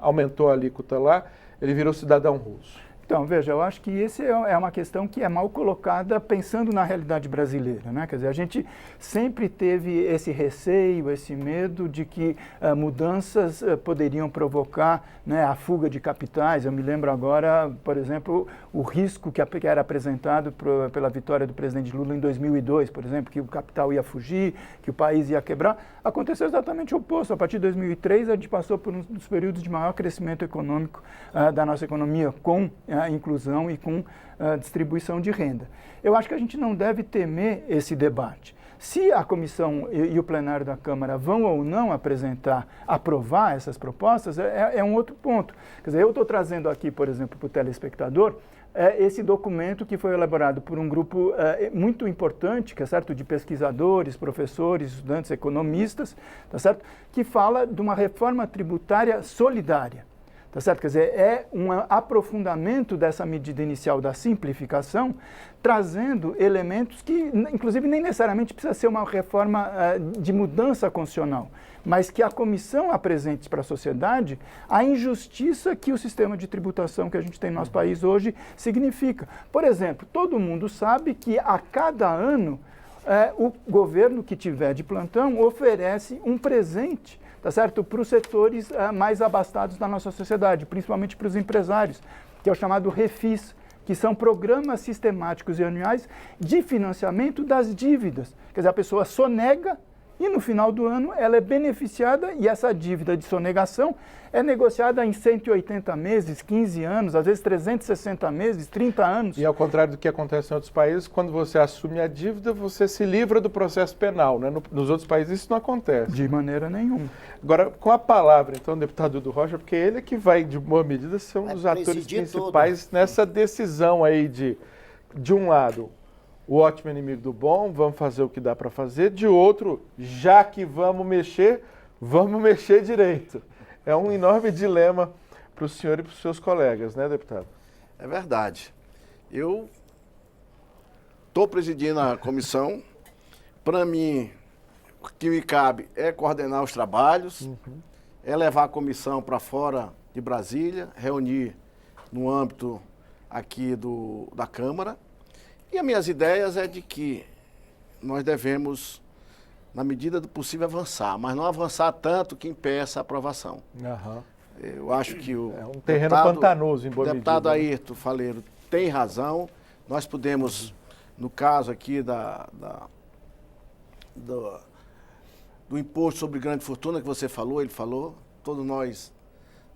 aumentou a alíquota lá, ele virou cidadão russo. Então, veja, eu acho que essa é uma questão que é mal colocada pensando na realidade brasileira, né? Quer dizer, a gente sempre teve esse receio, esse medo de que mudanças poderiam provocar, né, a fuga de capitais. Eu me lembro agora, por exemplo, o risco que era apresentado pela vitória do presidente Lula em 2002, por exemplo, que o capital ia fugir, que o país ia quebrar. Aconteceu exatamente o oposto. A partir de 2003, a gente passou por um dos períodos de maior crescimento econômico da nossa economia, com inclusão e com distribuição de renda. Eu acho que a gente não deve temer esse debate. Se a comissão e o plenário da Câmara vão ou não aprovar essas propostas, é um outro ponto. Quer dizer, eu estou trazendo aqui, por exemplo, para o telespectador, esse documento que foi elaborado por um grupo muito importante, que é certo, de pesquisadores, professores, estudantes, economistas, tá certo? Que fala de uma reforma tributária solidária. Tá certo? Quer dizer, é um aprofundamento dessa medida inicial da simplificação, trazendo elementos que, inclusive, nem necessariamente precisa ser uma reforma de mudança constitucional, mas que a comissão apresente para a sociedade a injustiça que o sistema de tributação que a gente tem no nosso país hoje significa. Por exemplo, todo mundo sabe que a cada ano o governo que tiver de plantão oferece um presente, tá certo, para os setores mais abastados da nossa sociedade, principalmente para os empresários, que é o chamado REFIS, que são programas sistemáticos e anuais de financiamento das dívidas. Quer dizer, a pessoa sonega e no final do ano ela é beneficiada e essa dívida de sonegação é negociada em 180 meses, 15 anos, às vezes 360 meses, 30 anos. E ao contrário do que acontece em outros países, quando você assume a dívida, você se livra do processo penal, né? Nos outros países isso não acontece. De maneira nenhuma. Agora, com a palavra, então, o deputado Dudu Rocha, porque ele é que vai, de boa medida, ser um dos atores principais nessa decisão aí de um lado, o ótimo inimigo do bom, vamos fazer o que dá para fazer, de outro, já que vamos mexer direito. É um enorme dilema para o senhor e para os seus colegas, né, deputado? É verdade. Eu estou presidindo a comissão. Para mim, o que me cabe é coordenar os trabalhos, é levar a comissão para fora de Brasília, reunir no âmbito aqui da Câmara. E as minhas ideias é de que nós devemos, na medida do possível, avançar, mas não avançar tanto que impeça a aprovação. Eu acho que o é um terreno pantanoso, em boa medida. O deputado Ayrton Faleiro tem razão. Nós podemos, no caso aqui do imposto sobre grande fortuna que você falou, ele falou, todos nós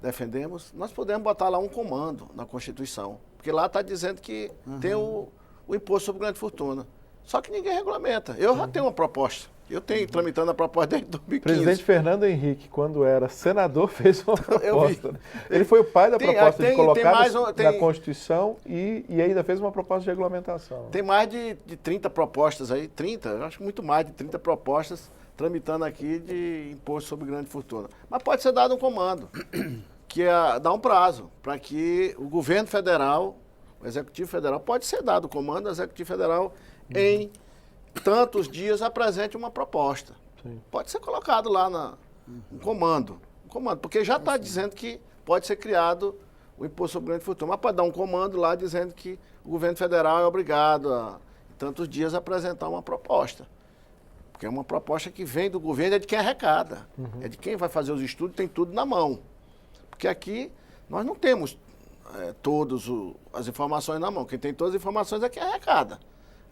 defendemos, nós podemos botar lá um comando na Constituição, porque lá está dizendo que tem o imposto sobre grande fortuna. Só que ninguém regulamenta. Eu já tenho uma proposta. Eu tenho tramitando a proposta desde 2015. O presidente Fernando Henrique, quando era senador, fez uma proposta. Ele foi o pai da proposta de colocar na Constituição e ainda fez uma proposta de regulamentação. Tem mais de 30 propostas aí, eu acho muito mais de 30 propostas tramitando aqui de imposto sobre grande fortuna. Mas pode ser dado um comando, que é dar um prazo para que o governo federal, o Executivo Federal, pode ser dado o comando, o Executivo Federal em tantos dias apresente uma proposta. Sim. Pode ser colocado lá um comando, porque já está dizendo que pode ser criado o imposto sobre grande fortuna, mas pode dar um comando lá dizendo que o governo federal é obrigado a, em tantos dias, apresentar uma proposta. Porque é uma proposta que vem do governo, é de quem arrecada, é de quem vai fazer os estudos, tem tudo na mão. Porque aqui nós não temos todas as informações na mão, quem tem todas as informações é quem arrecada.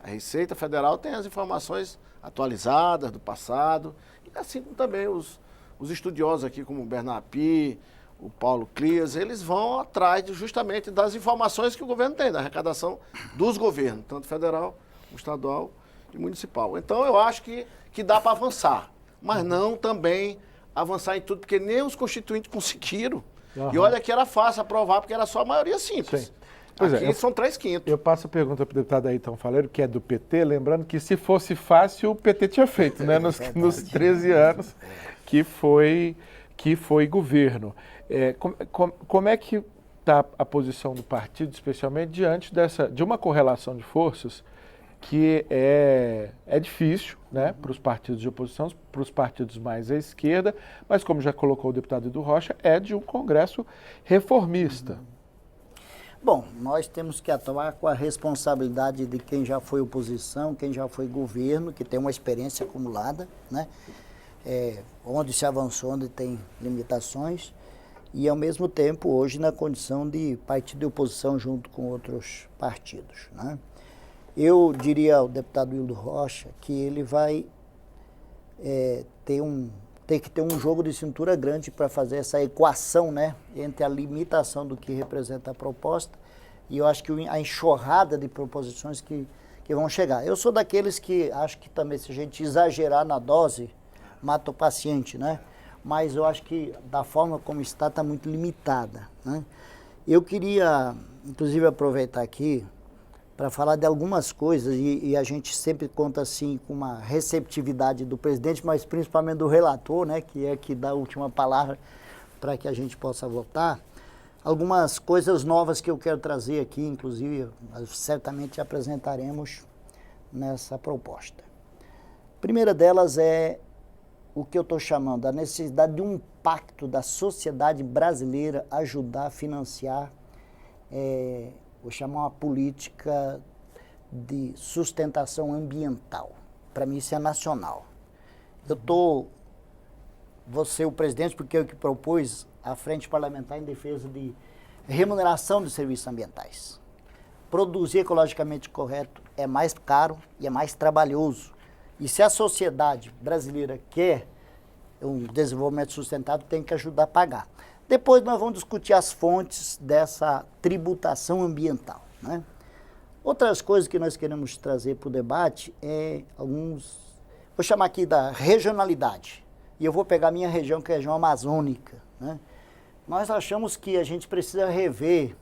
A Receita Federal tem as informações atualizadas do passado, e assim como também os estudiosos aqui, como o Bernard Pi, o Paulo Clias, eles vão atrás justamente das informações que o governo tem, da arrecadação dos governos, tanto federal, estadual e municipal. Então eu acho que dá para avançar, mas não também avançar em tudo, porque nem os constituintes conseguiram. E olha que era fácil aprovar, porque era só a maioria simples. Sim. Pois aqui são 3/5. Eu passo a pergunta para o deputado Ayrton Faleiro, que é do PT, lembrando que se fosse fácil, o PT tinha feito, né? Nos 13 anos que foi governo. Como é que está a posição do partido, especialmente diante de uma correlação de forças que é difícil, né, para os partidos de oposição, para os partidos mais à esquerda, mas como já colocou o deputado Dudu Rocha, é de um Congresso reformista. Bom, nós temos que atuar com a responsabilidade de quem já foi oposição, quem já foi governo, que tem uma experiência acumulada, né? Onde se avançou, onde tem limitações, e ao mesmo tempo hoje na condição de partido de oposição junto com outros partidos, né? Eu diria ao deputado Wildo Rocha que ele vai ter que ter um jogo de cintura grande para fazer essa equação, né, entre a limitação do que representa a proposta e eu acho que a enxurrada de proposições que vão chegar. Eu sou daqueles que acho que também se a gente exagerar na dose, mata o paciente, né? Mas eu acho que da forma como está muito limitada, né? Eu queria inclusive, aproveitar aqui para falar de algumas coisas, e a gente sempre conta assim com uma receptividade do presidente, mas principalmente do relator, né, que é que dá a última palavra para que a gente possa votar. Algumas coisas novas que eu quero trazer aqui, inclusive, nós certamente apresentaremos nessa proposta. A primeira delas é o que eu estou chamando, a necessidade de um pacto da sociedade brasileira ajudar a financiar, vou chamar uma política de sustentação ambiental. Para mim isso é nacional. Vou ser o presidente porque eu que propus a Frente Parlamentar em Defesa de Remuneração de Serviços Ambientais. Produzir ecologicamente correto é mais caro e é mais trabalhoso. E se a sociedade brasileira quer um desenvolvimento sustentável, tem que ajudar a pagar. Depois nós vamos discutir as fontes dessa tributação ambiental, né? Outras coisas que nós queremos trazer para o debate é vou chamar aqui da regionalidade. E eu vou pegar a minha região, que é a região amazônica, né? Nós achamos que a gente precisa rever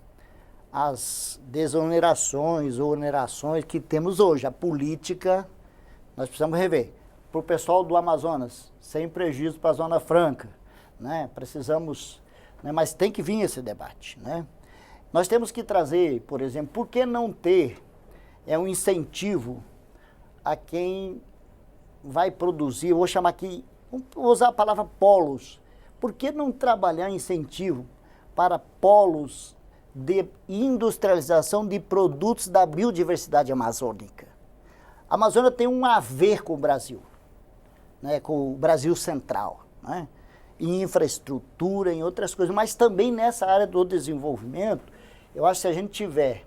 as desonerações ou onerações que temos hoje. A política, nós precisamos rever. Para o pessoal do Amazonas, sem prejuízo para a Zona Franca, né? Precisamos, né? Mas tem que vir esse debate, né? Nós temos que trazer, por exemplo, por que não ter um incentivo a quem vai produzir, eu vou chamar aqui, vou usar a palavra polos. Por que não trabalhar incentivo para polos de industrialização de produtos da biodiversidade amazônica? A Amazônia tem um a ver com o Brasil, né, com o Brasil central, né, em infraestrutura, em outras coisas, mas também nessa área do desenvolvimento. Eu acho que se a gente tiver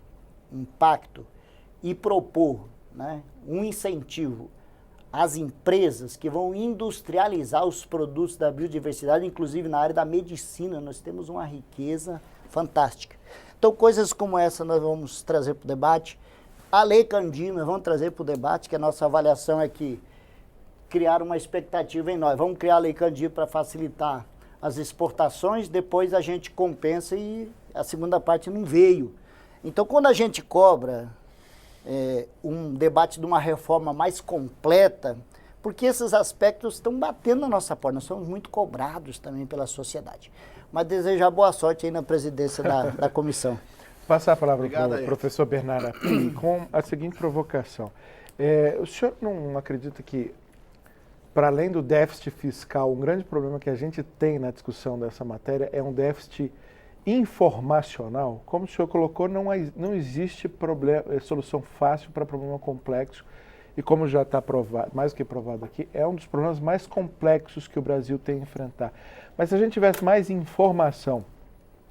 um pacto e propor, né, um incentivo às empresas que vão industrializar os produtos da biodiversidade, inclusive na área da medicina, nós temos uma riqueza fantástica. Então, coisas como essa nós vamos trazer para o debate. A Lei Candir nós vamos trazer para o debate, que a nossa avaliação é que criar uma expectativa em nós. Vamos criar a Lei Candir para facilitar as exportações, depois a gente compensa e a segunda parte não veio. Então, quando a gente cobra um debate de uma reforma mais completa, porque esses aspectos estão batendo na nossa porta, nós somos muito cobrados também pela sociedade. Mas desejar boa sorte aí na presidência da comissão. Passar a palavra para o professor Bernardo Apim com a seguinte provocação. O senhor não acredita que, para além do déficit fiscal, um grande problema que a gente tem na discussão dessa matéria é um déficit informacional? Como o senhor colocou, não existe solução fácil para problema complexo, e como já está provado, mais do que provado aqui, é um dos problemas mais complexos que o Brasil tem a enfrentar. Mas se a gente tivesse mais informação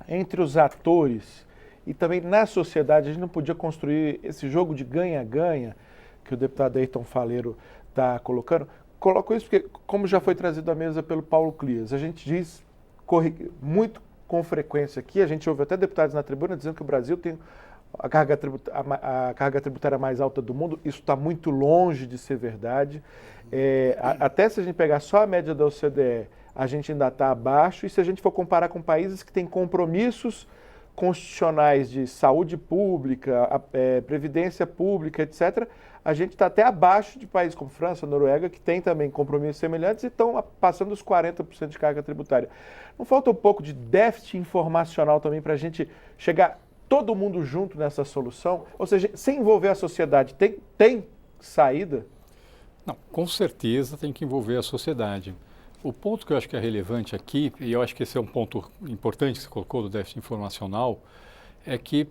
entre os atores e também na sociedade, a gente não podia construir esse jogo de ganha-ganha que o deputado Ayrton Faleiro está colocando. Coloco isso porque, como já foi trazido à mesa pelo Paulo Clias, a gente diz muito com frequência aqui, a gente ouve até deputados na tribuna dizendo que o Brasil tem a carga tributária mais alta do mundo. Isso está muito longe de ser verdade. Até se a gente pegar só a média da OCDE, a gente ainda está abaixo, e se a gente for comparar com países que têm compromissos constitucionais de saúde pública, previdência pública, etc., a gente está até abaixo de países como França, Noruega, que têm também compromissos semelhantes e estão passando os 40% de carga tributária. Não falta um pouco de déficit informacional também para a gente chegar todo mundo junto nessa solução? Ou seja, sem envolver a sociedade, tem saída? Não, com certeza tem que envolver a sociedade. O ponto que eu acho que é relevante aqui, e eu acho que esse é um ponto importante que você colocou do déficit informacional, é que,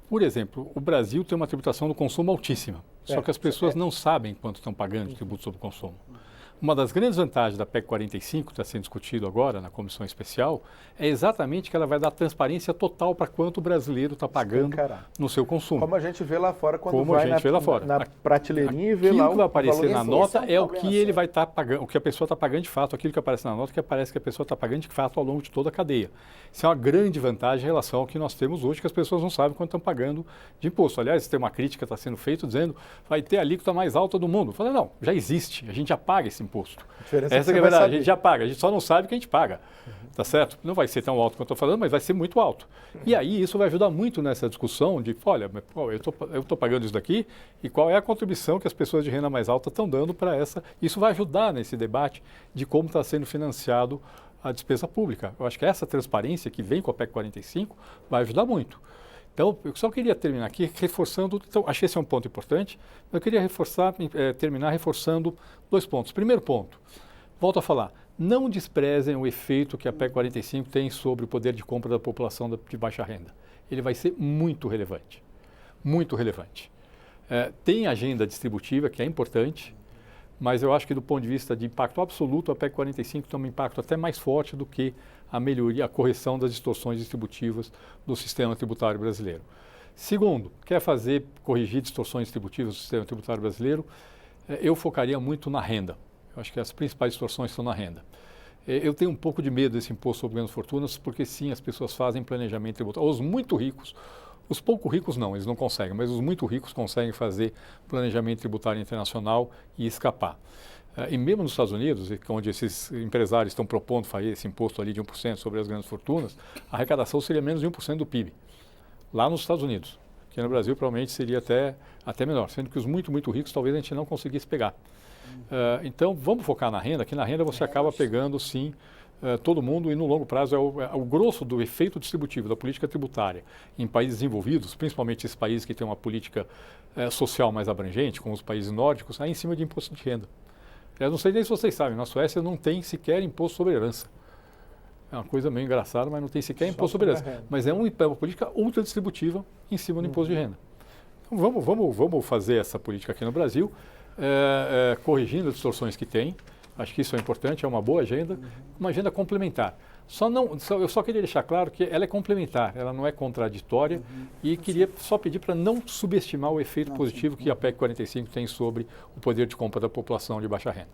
por exemplo, o Brasil tem uma tributação do consumo altíssima, só que as pessoas não sabem quanto estão pagando de tributo sobre o consumo. Uma das grandes vantagens da PEC 45, que está sendo discutido agora na comissão especial, é exatamente que ela vai dar transparência total para quanto o brasileiro está pagando no seu consumo. Como a gente vê lá fora quando vai na prateleirinha e vê lá o que vai aparecer na nota é o que ele vai estar pagando, o que a pessoa está pagando de fato, aquilo que aparece na nota, que aparece que a pessoa está pagando de fato ao longo de toda a cadeia. Isso é uma grande vantagem em relação ao que nós temos hoje, que as pessoas não sabem quanto estão pagando de imposto. Aliás, tem uma crítica que está sendo feita dizendo vai ter a alíquota mais alta do mundo. Eu falei, não, já existe, a gente já paga esse imposto. imposto. diferença é que Essa você que é a vai verdade, saber. a gente já paga, a gente só não sabe que a gente paga. Tá certo? Não vai ser tão alto quanto eu estou falando, mas vai ser muito alto. E aí isso vai ajudar muito nessa discussão de, olha, eu estou pagando isso daqui e qual é a contribuição que as pessoas de renda mais alta estão dando para essa. Isso vai ajudar nesse debate de como está sendo financiado a despesa pública. Eu acho que essa transparência que vem com a PEC 45 vai ajudar muito. Então, eu só queria terminar aqui reforçando, então, achei esse é um ponto importante, mas eu queria terminar reforçando 2 pontos. Primeiro ponto, volto a falar, não desprezem o efeito que a PEC 45 tem sobre o poder de compra da população de baixa renda. Ele vai ser muito relevante, muito relevante. Tem agenda distributiva, que é importante, mas eu acho que do ponto de vista de impacto absoluto, a PEC 45 tem um impacto até mais forte do que a melhoria, a correção das distorções distributivas do sistema tributário brasileiro. Segundo, quer corrigir distorções distributivas do sistema tributário brasileiro, eu focaria muito na renda. Eu acho que as principais distorções estão na renda. Eu tenho um pouco de medo desse imposto sobre grandes fortunas, porque sim, as pessoas fazem planejamento tributário. Os muito ricos, os pouco ricos não, eles não conseguem, mas os muito ricos conseguem fazer planejamento tributário internacional e escapar. E mesmo nos Estados Unidos, onde esses empresários estão propondo fazer esse imposto ali de 1% sobre as grandes fortunas, a arrecadação seria menos de 1% do PIB, lá nos Estados Unidos. Que no Brasil provavelmente seria até menor, sendo que os muito, muito ricos talvez a gente não conseguisse pegar. Então, vamos focar na renda, que na renda você acaba pegando, sim, todo mundo, e no longo prazo é o grosso do efeito distributivo da política tributária em países desenvolvidos, principalmente esses países que têm uma política social mais abrangente, como os países nórdicos, em cima de imposto de renda. Eu não sei nem se vocês sabem, na Suécia não tem sequer imposto sobre herança. É uma coisa meio engraçada, mas não tem sequer imposto sobre herança. Mas é uma política ultra distributiva em cima do imposto de renda. Então, vamos fazer essa política aqui no Brasil, corrigindo as distorções que tem. Acho que isso é importante, é uma boa agenda, uma agenda complementar. Eu só queria deixar claro que ela é complementar, ela não é contraditória, e queria só pedir para não subestimar o efeito positivo que a PEC 45 tem sobre o poder de compra da população de baixa renda.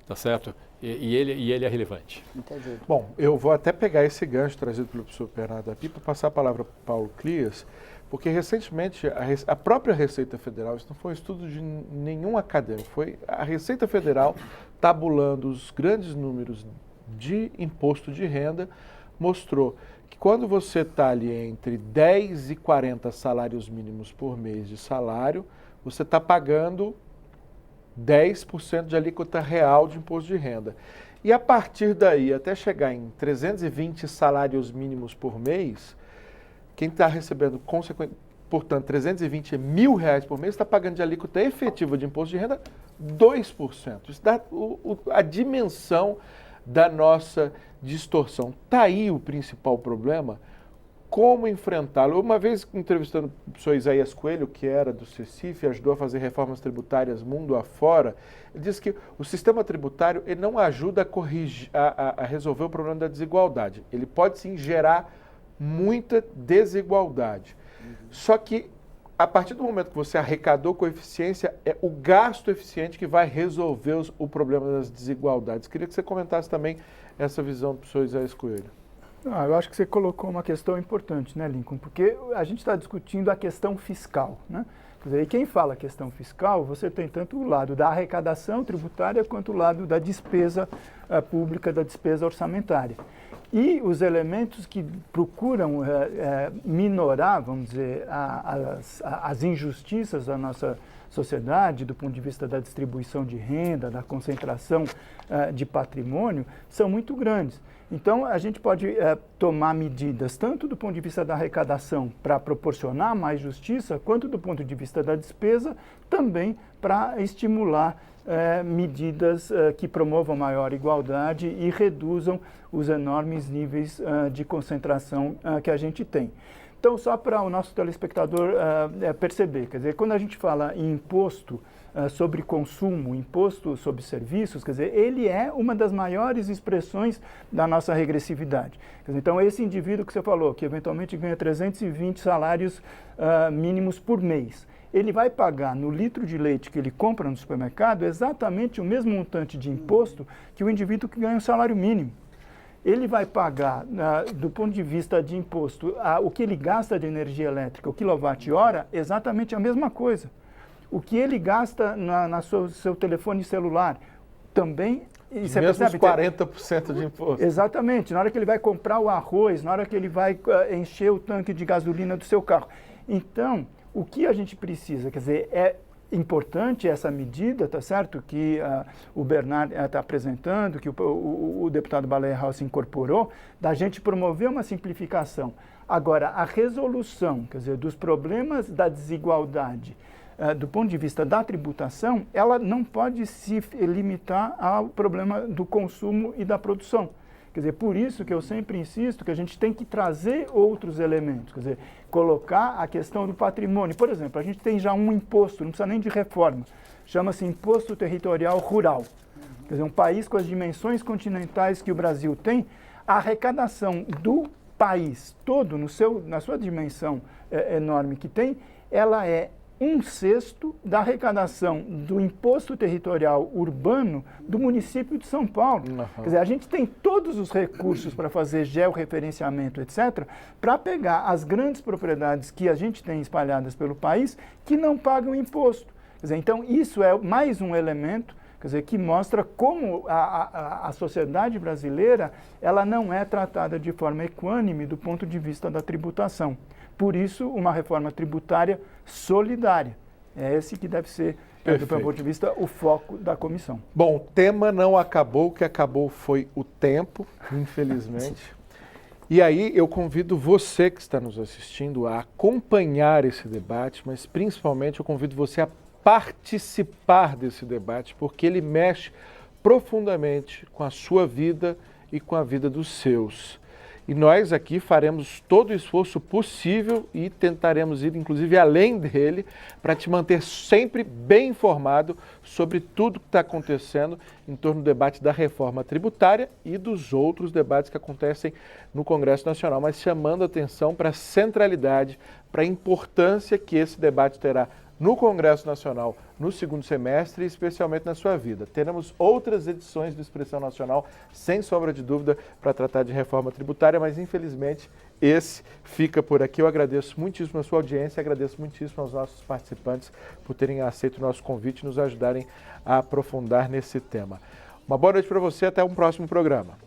Tá certo? E ele é relevante. Entendi. Bom, eu vou até pegar esse gancho trazido pelo professor Bernardo aqui para passar a palavra para o Paulo Clias, porque recentemente a própria Receita Federal, isso não foi um estudo de nenhum acadêmico, foi a Receita Federal tabulando os grandes números de imposto de renda, mostrou que quando você está ali entre 10 e 40 salários mínimos por mês de salário, você está pagando 10% de alíquota real de imposto de renda. E a partir daí, até chegar em 320 salários mínimos por mês, quem está recebendo, portanto, 320 mil reais por mês, está pagando de alíquota efetiva de imposto de renda 2%. Isso dá a dimensão da nossa distorção. Está aí o principal problema. Como enfrentá-lo? Uma vez entrevistando o professor Isaías Coelho, que era do CECIF, ajudou a fazer reformas tributárias mundo afora, ele disse que o sistema tributário ele não ajuda a resolver o problema da desigualdade. Ele pode sim gerar muita desigualdade. Só que a partir do momento que você arrecadou com eficiência, é o gasto eficiente que vai resolver o problema das desigualdades. Queria que você comentasse também essa visão do professor Isaías Coelho. Eu acho que você colocou uma questão importante, né, Lincoln? Porque a gente está discutindo a questão fiscal, né? Quer dizer, e quem fala questão fiscal, você tem tanto o lado da arrecadação tributária quanto o lado da despesa pública, da despesa orçamentária. E os elementos que procuram minorar, vamos dizer, as injustiças da nossa sociedade, do ponto de vista da distribuição de renda, da concentração de patrimônio, são muito grandes. Então, a gente pode tomar medidas tanto do ponto de vista da arrecadação para proporcionar mais justiça, quanto do ponto de vista da despesa, também para estimular medidas que promovam maior igualdade e reduzam os enormes níveis de concentração que a gente tem. Então, só para o nosso telespectador perceber, quer dizer, quando a gente fala em imposto sobre consumo, imposto sobre serviços, quer dizer, ele é uma das maiores expressões da nossa regressividade. Quer dizer, então, esse indivíduo que você falou, que eventualmente ganha 320 salários mínimos por mês, ele vai pagar no litro de leite que ele compra no supermercado exatamente o mesmo montante de imposto que o indivíduo que ganha um salário mínimo. Ele vai pagar, do ponto de vista de imposto, o que ele gasta de energia elétrica, o quilowatt-hora, exatamente a mesma coisa. O que ele gasta no seu telefone celular, também... E você Mesmo os percebe, 40% de imposto. exatamente, na hora que ele vai comprar o arroz, na hora que ele vai encher o tanque de gasolina do seu carro. Então, o que a gente precisa, quer dizer, é importante essa medida, tá certo, que o Bernard está apresentando, que o deputado Baleia Rossi incorporou, da gente promover uma simplificação. Agora, a resolução, quer dizer, dos problemas da desigualdade, do ponto de vista da tributação, ela não pode se limitar ao problema do consumo e da produção. Quer dizer, por isso que eu sempre insisto que a gente tem que trazer outros elementos, quer dizer, colocar a questão do patrimônio. Por exemplo, a gente tem já um imposto, não precisa nem de reforma, chama-se Imposto Territorial Rural. Quer dizer, um país com as dimensões continentais que o Brasil tem, a arrecadação do país todo, na sua dimensão enorme que tem, ela é 1/6 da arrecadação do imposto territorial urbano do município de São Paulo. Uhum. Quer dizer, a gente tem todos os recursos para fazer georreferenciamento, etc., para pegar as grandes propriedades que a gente tem espalhadas pelo país que não pagam imposto. Quer dizer, então, isso é mais um elemento, quer dizer, que mostra como a sociedade brasileira ela não é tratada de forma equânime do ponto de vista da tributação. Por isso, uma reforma tributária solidária. É esse que deve ser, do ponto de vista, o foco da comissão. Bom, o tema não acabou, o que acabou foi o tempo, infelizmente. E aí eu convido você que está nos assistindo a acompanhar esse debate, mas principalmente eu convido você a participar desse debate, porque ele mexe profundamente com a sua vida e com a vida dos seus. E nós aqui faremos todo o esforço possível e tentaremos ir, inclusive, além dele, para te manter sempre bem informado sobre tudo que está acontecendo em torno do debate da reforma tributária e dos outros debates que acontecem no Congresso Nacional, mas chamando atenção para a centralidade, para a importância que esse debate terá no Congresso Nacional no segundo semestre e especialmente na sua vida. Teremos outras edições do Expressão Nacional, sem sombra de dúvida, para tratar de reforma tributária, mas infelizmente esse fica por aqui. Eu agradeço muitíssimo a sua audiência, agradeço muitíssimo aos nossos participantes por terem aceito o nosso convite e nos ajudarem a aprofundar nesse tema. Uma boa noite para você, até um próximo programa.